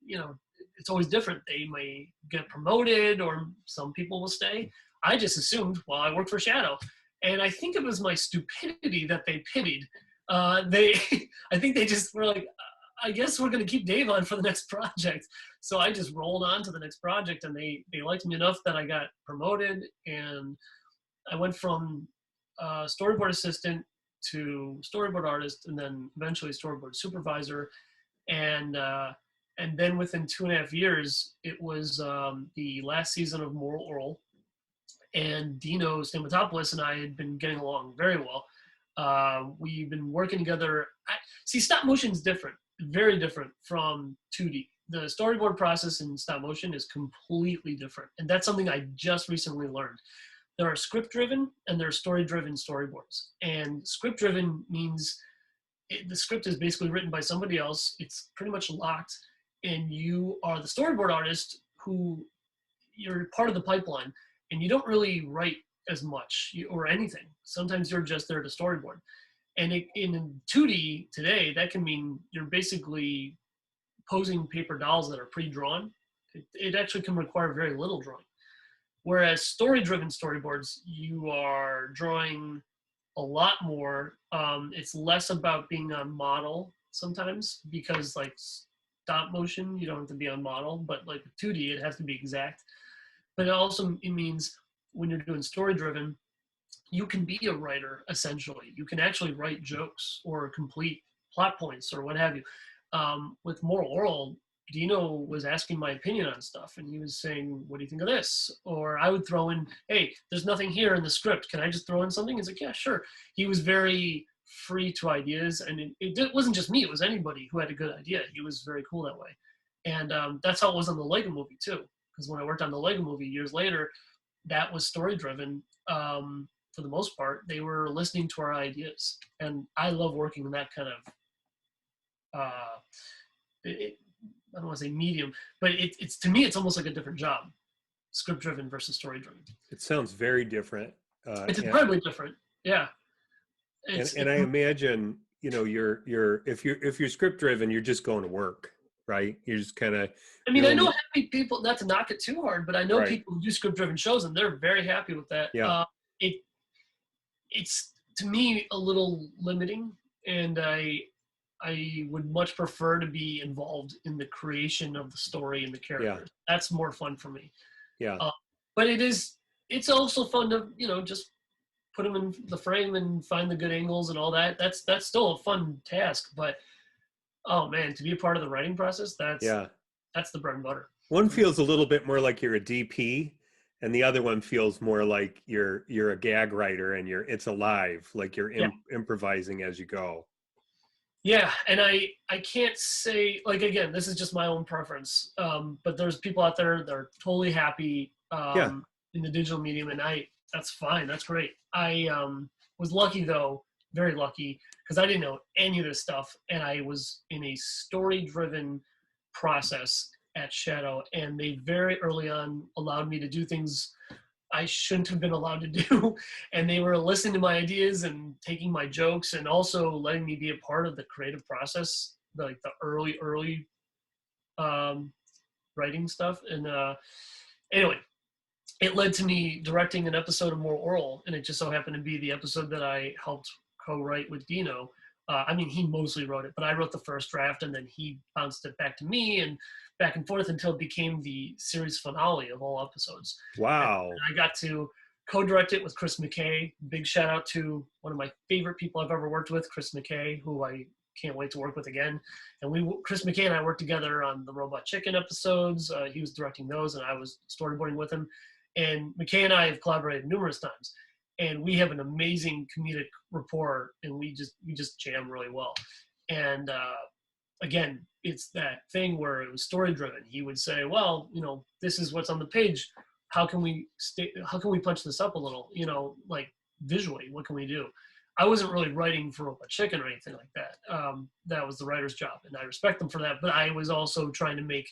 it's always different. They may get promoted, or some people will stay. I just assumed, well, I work for Shadow. And I think it was my stupidity that they pitied. I think they just were like, I guess we're going to keep Dave on for the next project. So I just rolled on to the next project, and they liked me enough that I got promoted, and I went from storyboard assistant to storyboard artist, and then eventually storyboard supervisor. And then within 2.5 years, it was the last season of Orel, and Dino Stamatopoulos and I had been getting along very well. We've been working together. See, stop motion is different, very different from 2D. The storyboard process in stop motion is completely different. And that's something I just recently learned. There are script-driven and there are story-driven storyboards. And script-driven means the script is basically written by somebody else. It's pretty much locked, and you are the storyboard artist who you're part of the pipeline, and you don't really write as much or anything. Sometimes you're just there to storyboard. And in 2D today, that can mean you're basically posing paper dolls that are pre-drawn. It actually can require very little drawing. Whereas story-driven storyboards, you are drawing a lot more. It's less about being on model sometimes, because like stop motion, you don't have to be on model, but like 2D, it has to be exact. But it means when you're doing story-driven, you can be a writer essentially. You can actually write jokes or complete plot points or what have you. With more oral, Dino was asking my opinion on stuff, and he was saying, "What do you think of this?" Or I would throw in, "Hey, there's nothing here in the script. Can I just throw in something?" He's like, "Yeah, sure." He was very free to ideas, and it wasn't just me; it was anybody who had a good idea. He was very cool that way, and that's how it was on the Lego Movie too. Because when I worked on the Lego Movie years later, that was story driven. For the most part, they were listening to our ideas, and I love working in that kind of I don't want to say medium, but it's to me, it's almost like a different job, script driven versus story driven. It sounds very different. It's incredibly different. Yeah. And I imagine, if you're script driven, you're just going to work, right? You're just kind of. I mean, I know happy people, not to knock it too hard, but I know right. people who do script driven shows, and they're very happy with that. Yeah. It's to me a little limiting, and I would much prefer to be involved in the creation of the story and the characters. Yeah. That's more fun for me. Yeah. But it's also fun to, just put them in the frame and find the good angles and all that. That's still a fun task, but oh man, to be a part of the writing process, that's the bread and butter. One feels a little bit more like you're a DP, and the other one feels more like you're a gag writer, and it's alive, like you're improvising as you go. Yeah, and I can't say, like, again, this is just my own preference, but there's people out there that are totally happy in the digital medium, and that's fine, that's great. I was lucky, though, very lucky, because I didn't know any of this stuff, and I was in a story-driven process at Shadow, and they very early on allowed me to do things I shouldn't have been allowed to do, and they were listening to my ideas and taking my jokes, and also letting me be a part of the creative process, like the early writing stuff. And anyway, it led to me directing an episode of More Orel, and it just so happened to be the episode that I helped co-write with Dino. I mean, he mostly wrote it, but I wrote the first draft, and then he bounced it back to me, and back and forth until it became the series finale of all episodes. Wow. And I got to co-direct it with Chris McKay. Big shout out to one of my favorite people I've ever worked with, Chris McKay, who I can't wait to work with again. And Chris McKay and I worked together on the Robot Chicken episodes. He was directing those, and I was storyboarding with him. And McKay and I have collaborated numerous times, and we have an amazing comedic rapport, and we just jam really well. And again, it's that thing where it was story driven. He would say, "Well, this is what's on the page. How can we punch this up a little? Like visually, what can we do?" I wasn't really writing for Robot Chicken or anything like that. That was the writer's job, and I respect them for that. But I was also trying to make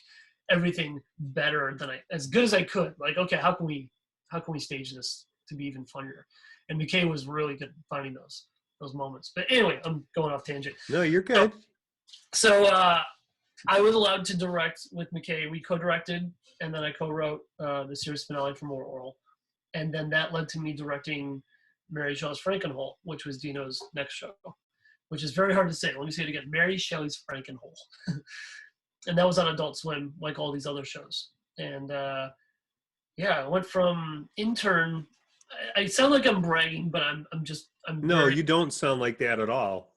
everything better than as good as I could. Like, okay, how can we stage this to be even funnier? And McKay was really good at finding those moments. But anyway, I'm going off tangent. No, you're good. So I was allowed to direct with McKay. We co-directed, and then I co-wrote the series finale for More Orel. And then that led to me directing Mary Shelley's Frankenhole, which was Dino's next show, which is very hard to say. Let me say it again. Mary Shelley's Frankenhole. And that was on Adult Swim, like all these other shows. And I went from intern. I sound like I'm bragging, but I'm No, you don't sound like that at all.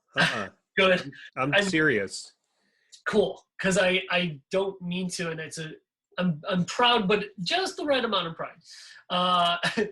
Good. I'm serious. Cool, because I don't mean to, and I'm proud, but just the right amount of pride.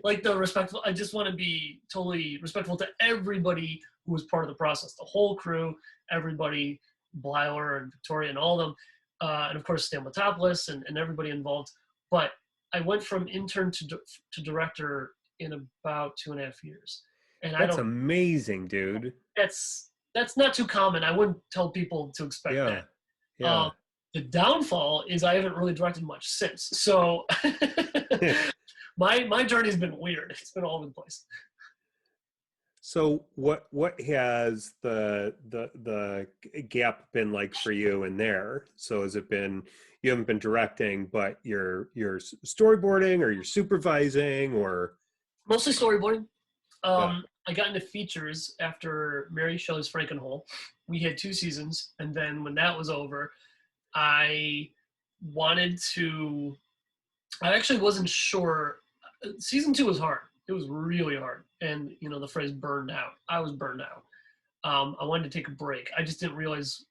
Like the respectful. I just want to be totally respectful to everybody who was part of the process, the whole crew, everybody, Blyler and Victoria and all of them, and of course Stan Matopoulos and everybody involved. But I went from intern to director in about 2.5 years, and that's amazing, dude. That's not too common. I wouldn't tell people to expect that. Yeah. The downfall is I haven't really directed much since. So my journey's been weird. It's been all over the place. So what has the gap been like for you in there? So has it been you haven't been directing, but you're storyboarding or you're supervising or Mostly storyboarding. yeah. I got into features after Mary Shelley's Frankenhole. We had 2 seasons, and then when that was over, I wanted to. I actually wasn't sure. Season 2 was hard. It was really hard, and the phrase "burned out." I was burned out. I wanted to take a break. I just didn't realize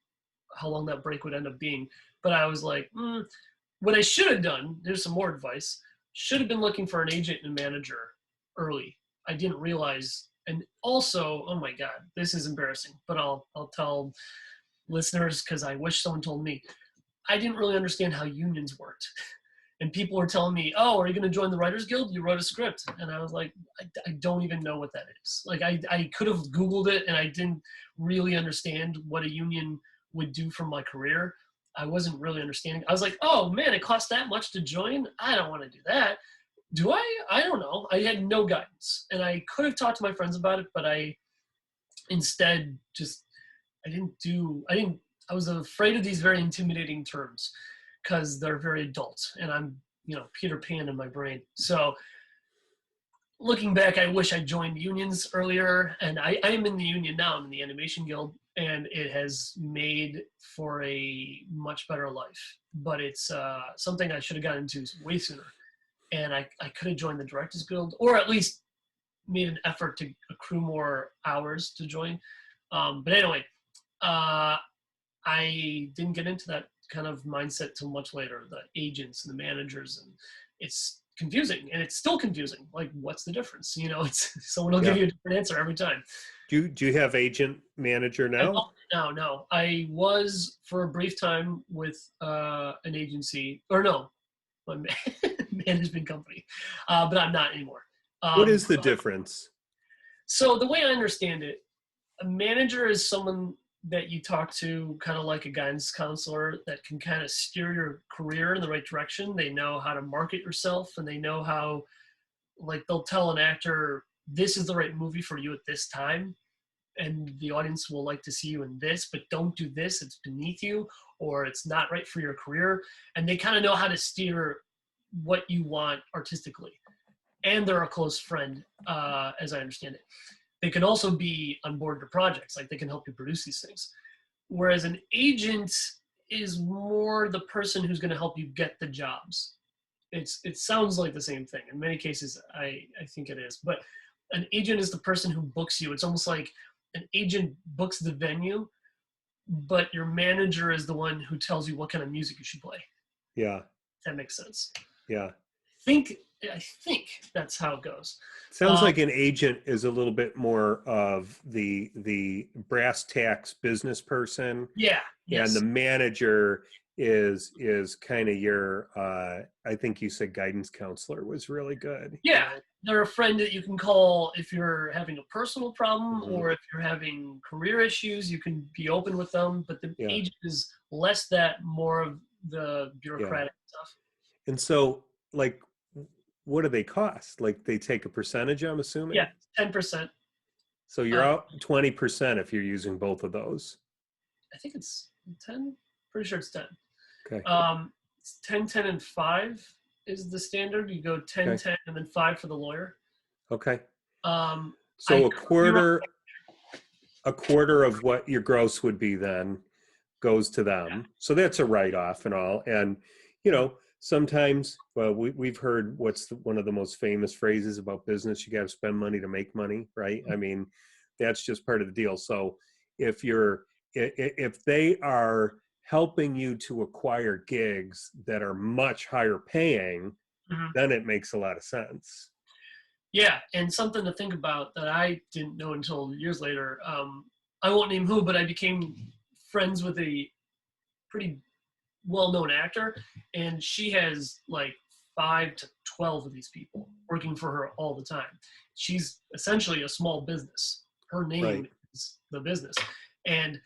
how long that break would end up being. But I was like, what I should have done. There's some more advice. Should have been looking for an agent and manager early. I didn't realize, and also, oh my God, this is embarrassing. But I'll tell listeners because I wish someone told me. I didn't really understand how unions worked. And people were telling me, "Oh, are you going to join the Writers Guild? You wrote a script." And I was like, I don't even know what that is. Like, I could have Googled it, and I didn't really understand what a union would do for my career. I wasn't really understanding. I was like, "Oh man, it costs that much to join? I don't want to do that." Do I? I don't know. I had no guidance, and I could have talked to my friends about it, but I instead just I didn't do. I didn't. I was afraid of these very intimidating terms because they're very adult, and I'm Peter Pan in my brain. So looking back, I wish I joined unions earlier, and I am in the union now. I'm in the Animation Guild, and it has made for a much better life. But it's something I should have gotten into way sooner. And I could have joined the Directors Guild, or at least made an effort to accrue more hours to join. But anyway, I didn't get into that kind of mindset till much later. The agents and the managers, and it's confusing, and it's still confusing. Like, what's the difference? It's someone will give Yeah. you a different answer every time. Do you have agent manager now? No. I was for a brief time with an agency, or no, my management company, but I'm not anymore. What is the difference? So the way I understand it, a manager is someone that you talk to kind of like a guidance counselor that can kind of steer your career in the right direction. They know how to market yourself, and they know how, like, they'll tell an actor, this is the right movie for you at this time, and the audience will like to see you in this, but don't do this, it's beneath you, or it's not right for your career. And they kind of know how to steer what you want artistically. And they're a close friend, as I understand it. They can also be on board your projects, like they can help you produce these things. Whereas an agent is more the person who's going to help you get the jobs. It sounds like the same thing. In many cases, I think it is. But an agent is the person who books you. It's almost like an agent books the venue, but your manager is the one who tells you what kind of music you should play. Yeah. That makes sense. Yeah. I think that's how it goes. Sounds like an agent is a little bit more of the brass tacks business person. Yeah. Yes. And the manager is kind of your I think you said guidance counselor was really good. Yeah. They're a friend that you can call if you're having a personal problem, Mm-hmm. or if you're having career issues. You can be open with them. But the Yeah. agent is less that, more of the bureaucratic stuff. And so, like, what do they cost? Like, they take a percentage, I'm assuming? Yeah, 10%. So you're out 20% if you're using both of those. I think it's 10. Pretty sure it's 10. Okay. It's 10, 10, and 5 is the standard. You go 10, Okay. 10, and then 5 for the lawyer. Okay. So a quarter of what your gross would be then goes to them. Yeah. So that's a write-off and all. And, sometimes, well, we've heard one of the most famous phrases about business: you got to spend money to make money, right? I mean, that's just part of the deal. So if they are helping you to acquire gigs that are much higher paying, then it makes a lot of sense. Yeah, and something to think about that I didn't know until years later. I won't name who, but I became friends with a pretty well-known actor, and she has like 5 to 12 of these people working for her all the time. She's essentially a small business. Her name is the business. And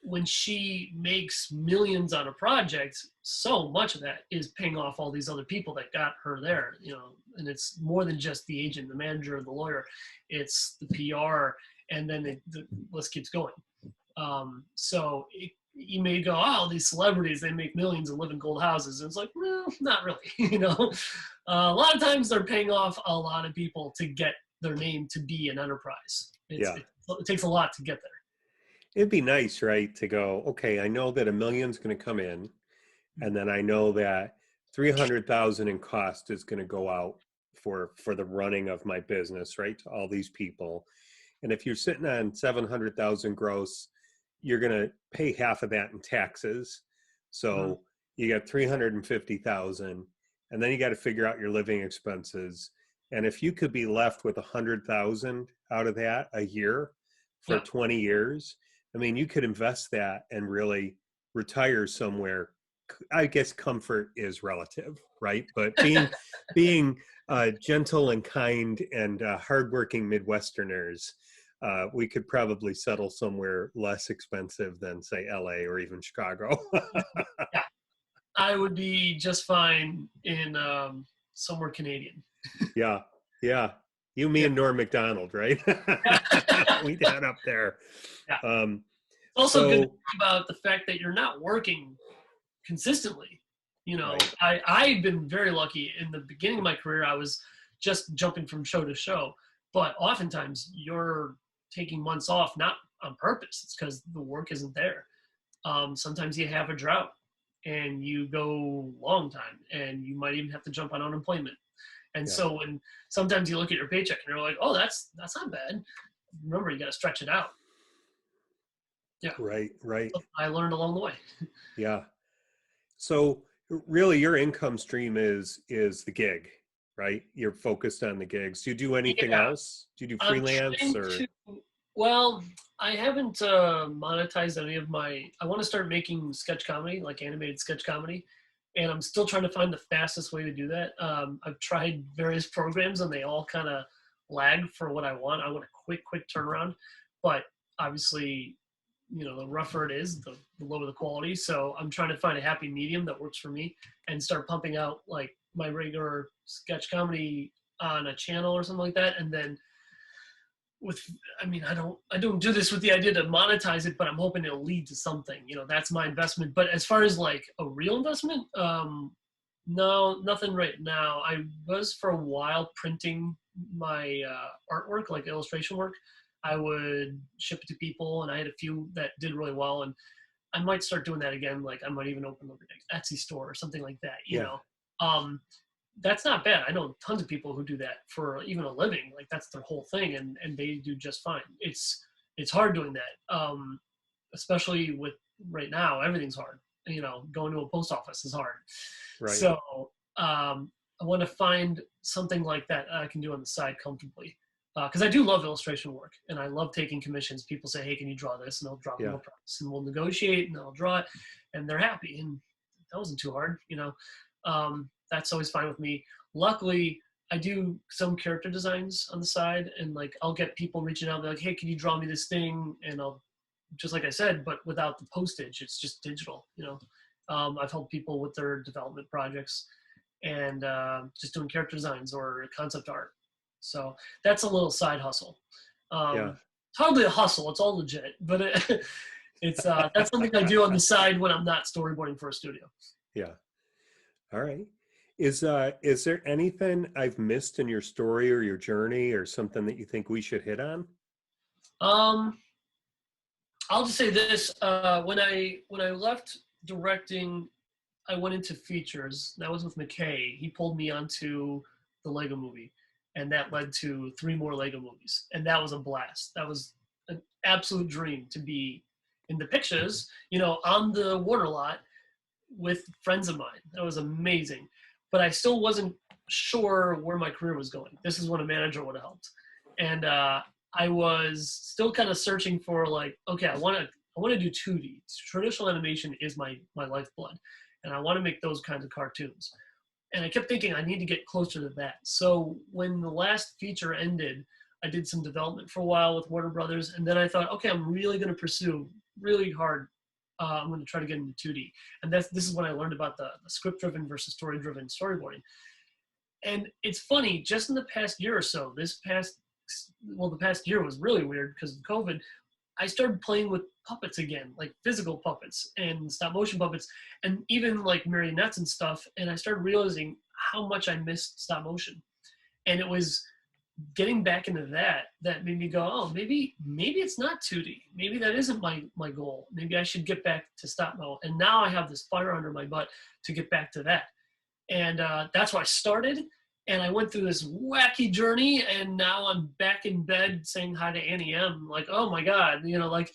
when she makes millions on a project, so much of that is paying off all these other people that got her there, you know, and it's more than just the agent, the manager, the lawyer, it's the PR, and then the list keeps going. So you may go, oh, these celebrities, they make millions and live in gold houses. And it's like, well, not really, you know. A lot of times they're paying off a lot of people to get their name to be an enterprise. Yeah. It takes a lot to get there. It'd be nice, right, to go, okay, I know that $1 million's going to come in, and then I know that 300,000 in cost is going to go out for the running of my business, right, to all these people. And if you're sitting on 700,000 gross, you're going to pay half of that in taxes. So you got 350,000, and then you got to figure out your living expenses. And if you could be left with 100,000 out of that a year for 20 years, I mean, you could invest that and really retire somewhere. I guess comfort is relative, right? But being gentle and kind and hardworking Midwesterners, we could probably settle somewhere less expensive than, say, LA or even Chicago. Yeah, I would be just fine in somewhere Canadian. Yeah, yeah. You, me, and Norm Macdonald, right? We'd head up there. Yeah. It's also good to think about the fact that you're not working consistently. You know, right. I've been very lucky. In the beginning of my career, I was just jumping from show to show. But oftentimes, you're taking months off, not on purpose. It's because the work isn't there. Sometimes you have a drought, and you go long time, and you might even have to jump on unemployment. And so when sometimes you look at your paycheck and you're like, oh, that's not bad. Remember, you got to stretch it out. Yeah. Right. I learned along the way. Yeah. So really your income stream is the gig, right? You're focused on the gigs. Do you do anything else? Do you do freelance or? Well, I haven't monetized any of I want to start making sketch comedy, like animated sketch comedy. And I'm still trying to find the fastest way to do that. I've tried various programs and they all kind of lag for what I want. I want a quick turnaround, but obviously, you know, the rougher it is, the lower the quality. So I'm trying to find a happy medium that works for me and start pumping out like my regular sketch comedy on a channel or something like that. And then I don't do this with the idea to monetize it, but I'm hoping it'll lead to something. You know, that's my investment. But as far as like a real investment, no, nothing right now. I was for a while printing my artwork, like illustration work. I would ship it to people, and I had a few that did really well. And I might start doing that again. Like I might even open up an Etsy store or something like that. You know. That's not bad. I know tons of people who do that for even a living. Like that's their whole thing, and they do just fine. It's hard doing that, especially with right now. Everything's hard. You know, going to a post office is hard. Right. So I want to find something like that I can do on the side comfortably, because I do love illustration work, and I love taking commissions. People say, "Hey, can you draw this?" And I'll drop them a price, and we'll negotiate, and I'll draw it, and they're happy. And that wasn't too hard, you know. That's always fine with me. Luckily, I do some character designs on the side, and like I'll get people reaching out and be like, hey, can you draw me this thing? And I'll, just like I said, but without the postage, it's just digital, you know. I've helped people with their development projects and just doing character designs or concept art. So that's a little side hustle. It's hardly a hustle, it's all legit, but it's that's something I do on the side when I'm not storyboarding for a studio. Yeah. All right. Is there anything I've missed in your story or your journey or something that you think we should hit on? I'll just say this. When I left directing, I went into features. That was with McKay. He pulled me onto the Lego movie, and that led to 3 more Lego movies. And that was a blast. That was an absolute dream to be in the pictures, you know, on the water lot with friends of mine. That was amazing. But I still wasn't sure where my career was going. This is when a manager would have helped. And I was still kind of searching for like, okay, I want to do 2D. Traditional animation is my lifeblood. And I want to make those kinds of cartoons. And I kept thinking I need to get closer to that. So when the last feature ended, I did some development for a while with Warner Brothers. And then I thought, okay, I'm really going to pursue really hard I'm going to try to get into 2D. And this is when I learned about the script-driven versus story-driven storyboarding. And it's funny, just in the past year or so, the past year was really weird because of COVID. I started playing with puppets again, like physical puppets and stop motion puppets, and even like marionettes and stuff. And I started realizing how much I missed stop motion. And it was getting back into that made me go, oh, maybe it's not 2D. Maybe that isn't my goal. Maybe I should get back to stop mo. And now I have this fire under my butt to get back to that. And that's where I started. And I went through this wacky journey, and now I'm back in bed saying hi to Annie M. Like, oh my God, like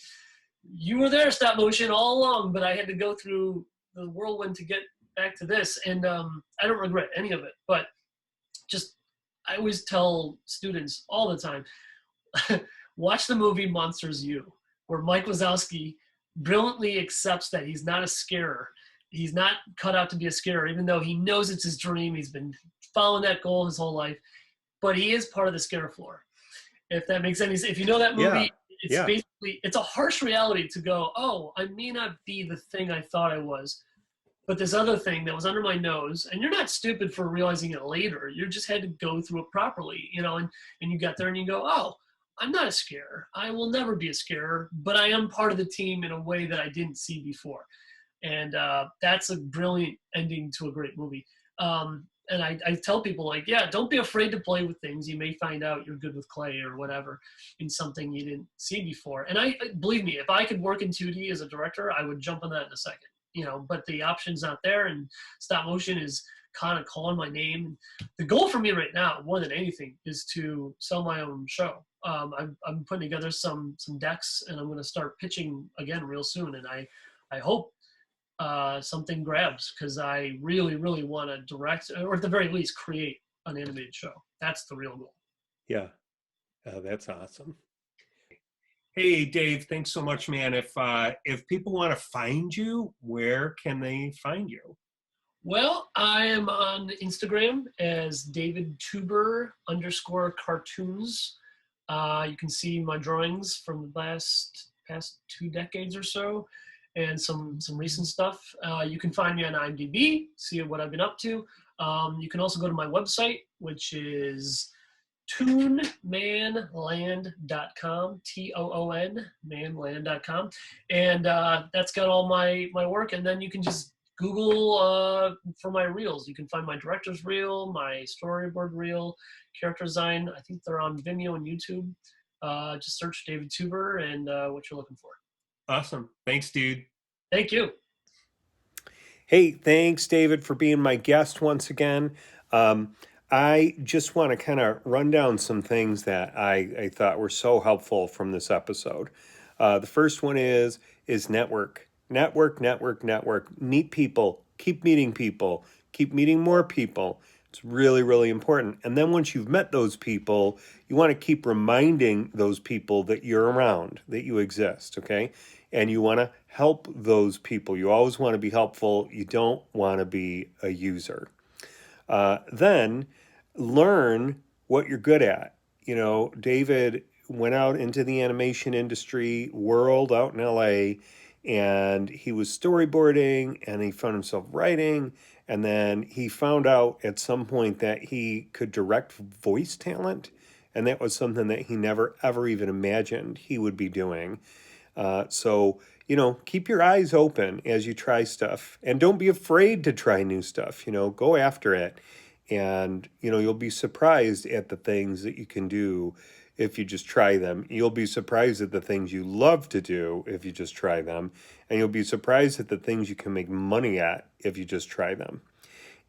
you were there, stop motion, all along, but I had to go through the whirlwind to get back to this. And I don't regret any of it, but just, I always tell students all the time, watch the movie Monsters U, where Mike Wazowski brilliantly accepts that he's not a scarer. He's not cut out to be a scarer, even though he knows it's his dream. He's been following that goal his whole life, but he is part of the scare floor. If that makes any sense. If you know that movie, it's basically, it's a harsh reality to go, oh, I may not be the thing I thought I was, but this other thing that was under my nose, and you're not stupid for realizing it later. You just had to go through it properly, and you got there and you go, oh, I'm not a scarer. I will never be a scarer, but I am part of the team in a way that I didn't see before. And that's a brilliant ending to a great movie. And I tell people, like, yeah, don't be afraid to play with things. You may find out you're good with clay or whatever in something you didn't see before. And believe me, if I could work in 2D as a director, I would jump on that in a second. But the option's not there, and stop motion is kind of calling my name. The goal for me right now, more than anything, is to sell my own show. I'm putting together some decks, and I'm going to start pitching again real soon. And I hope something grabs, because I really, really want to direct, or at the very least, create an animated show. That's the real goal. Yeah. That's awesome. Hey, Dave, thanks so much, man. If people want to find you, where can they find you? Well, I am on Instagram as DavidTuber_cartoons. You can see my drawings from the past 2 decades or so, and some recent stuff. You can find me on IMDb, see what I've been up to. You can also go to my website, which is toonmanland.com, TOON, manland.com. And that's got all my work. And then you can just Google for my reels. You can find my director's reel, my storyboard reel, character design. I think they're on Vimeo and YouTube. Just search David Tuber and what you're looking for. Awesome. Thanks, dude. Thank you. Hey, thanks, David, for being my guest once again. I just want to kind of run down some things that I thought were so helpful from this episode. The first one is network. Network. Meet people. Keep meeting people. Keep meeting more people. It's really, really important. And then once you've met those people, you want to keep reminding those people that you're around, that you exist, okay? And you want to help those people. You always want to be helpful. You don't want to be a user. Then learn what you're good at. David went out into the animation industry world out in LA, and he was storyboarding, and he found himself writing, and then he found out at some point that he could direct voice talent, and that was something that he never ever even imagined he would be doing. So keep your eyes open as you try stuff, and don't be afraid to try new stuff. Go after it, and you'll be surprised at the things that you can do if you just try them. You'll be surprised at the things you love to do if you just try them, and you'll be surprised at the things you can make money at if you just try them.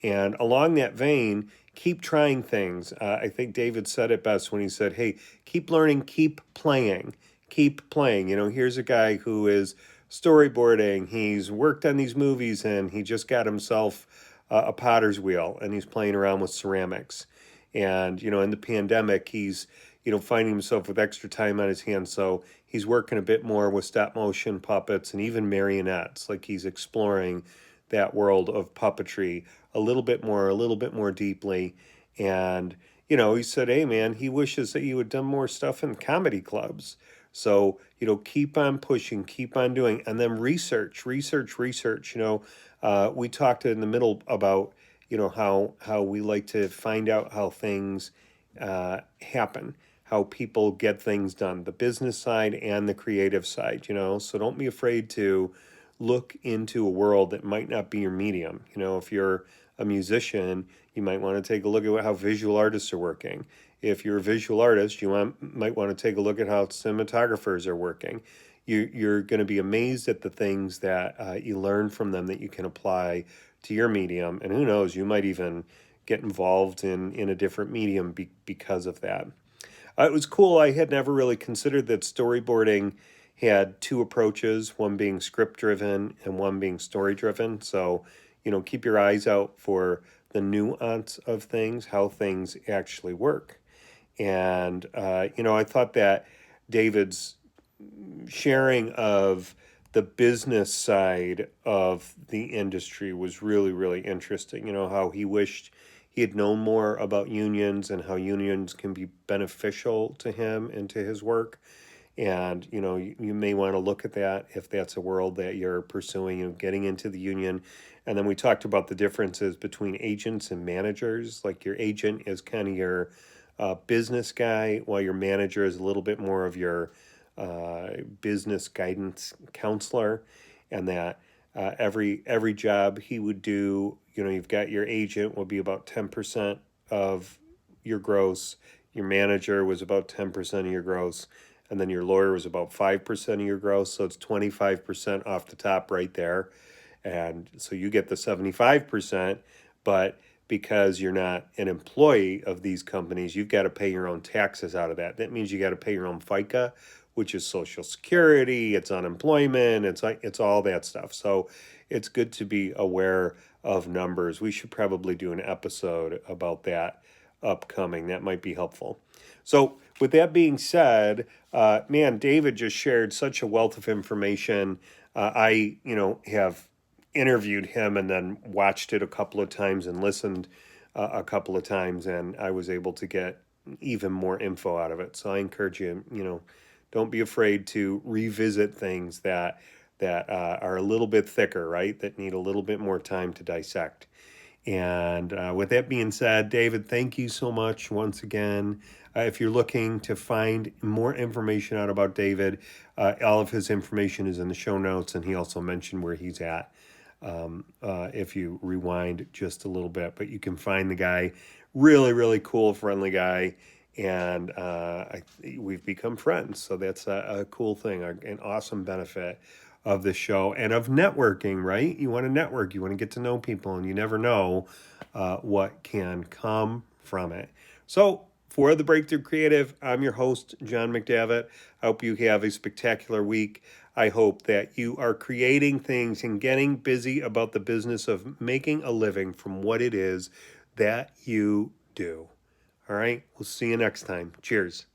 And along that vein, keep trying things. I think David said it best when he said, hey, keep learning, keep playing. Keep playing. Here's a guy who is storyboarding. He's worked on these movies, and he just got himself a potter's wheel, and he's playing around with ceramics. And, in the pandemic, he's, finding himself with extra time on his hands. So he's working a bit more with stop motion puppets and even marionettes. Like, he's exploring that world of puppetry a little bit more deeply. And, he said, hey, man, he wishes that you had done more stuff in comedy clubs. So, keep on pushing, keep on doing, and then research, research, research. We talked in the middle about, how we like to find out how things happen, how people get things done, the business side and the creative side, So don't be afraid to look into a world that might not be your medium. If you're a musician, you might want to take a look at how visual artists are working. If you're a visual artist, might want to take a look at how cinematographers are working. You're going to be amazed at the things that you learn from them that you can apply to your medium. And who knows, you might even get involved in a different medium because of that. It was cool. I had never really considered that storyboarding had two approaches, one being script driven and one being story driven. So, keep your eyes out for the nuance of things, how things actually work. And, I thought that David's sharing of the business side of the industry was really, really interesting. How he wished he had known more about unions and how unions can be beneficial to him and to his work. And, you may want to look at that if that's a world that you're pursuing, getting into the union. And then we talked about the differences between agents and managers. Like your agent is kind of your business guy, while your manager is a little bit more of your business guidance counselor. And that every job he would do, you've got your agent will be about 10% of your gross, your manager was about 10% of your gross, and then your lawyer was about 5% of your gross. So it's 25% off the top right there. And so you get the 75%, but because you're not an employee of these companies, you've got to pay your own taxes out of that. That means you got to pay your own FICA, which is Social Security, it's unemployment, it's all that stuff. So it's good to be aware of numbers. We should probably do an episode about that upcoming. That might be helpful. So with that being said, man, David just shared such a wealth of information. I, have interviewed him and then watched it a couple of times and listened a couple of times, and I was able to get even more info out of it. So I encourage you, don't be afraid to revisit things that are a little bit thicker, right? That need a little bit more time to dissect. And with that being said, David, thank you so much once again. If you're looking to find more information out about David, all of his information is in the show notes, and he also mentioned where he's at. If you rewind just a little bit, but you can find the guy, really, really cool, friendly guy, and we've become friends. So that's a cool thing, an awesome benefit of the show and of networking, right? You want to network, you want to get to know people, and you never know what can come from it. So, for the Breakthrough Creative, I'm your host, John McDavitt. I hope you have a spectacular week. I hope that you are creating things and getting busy about the business of making a living from what it is that you do. All right, we'll see you next time. Cheers.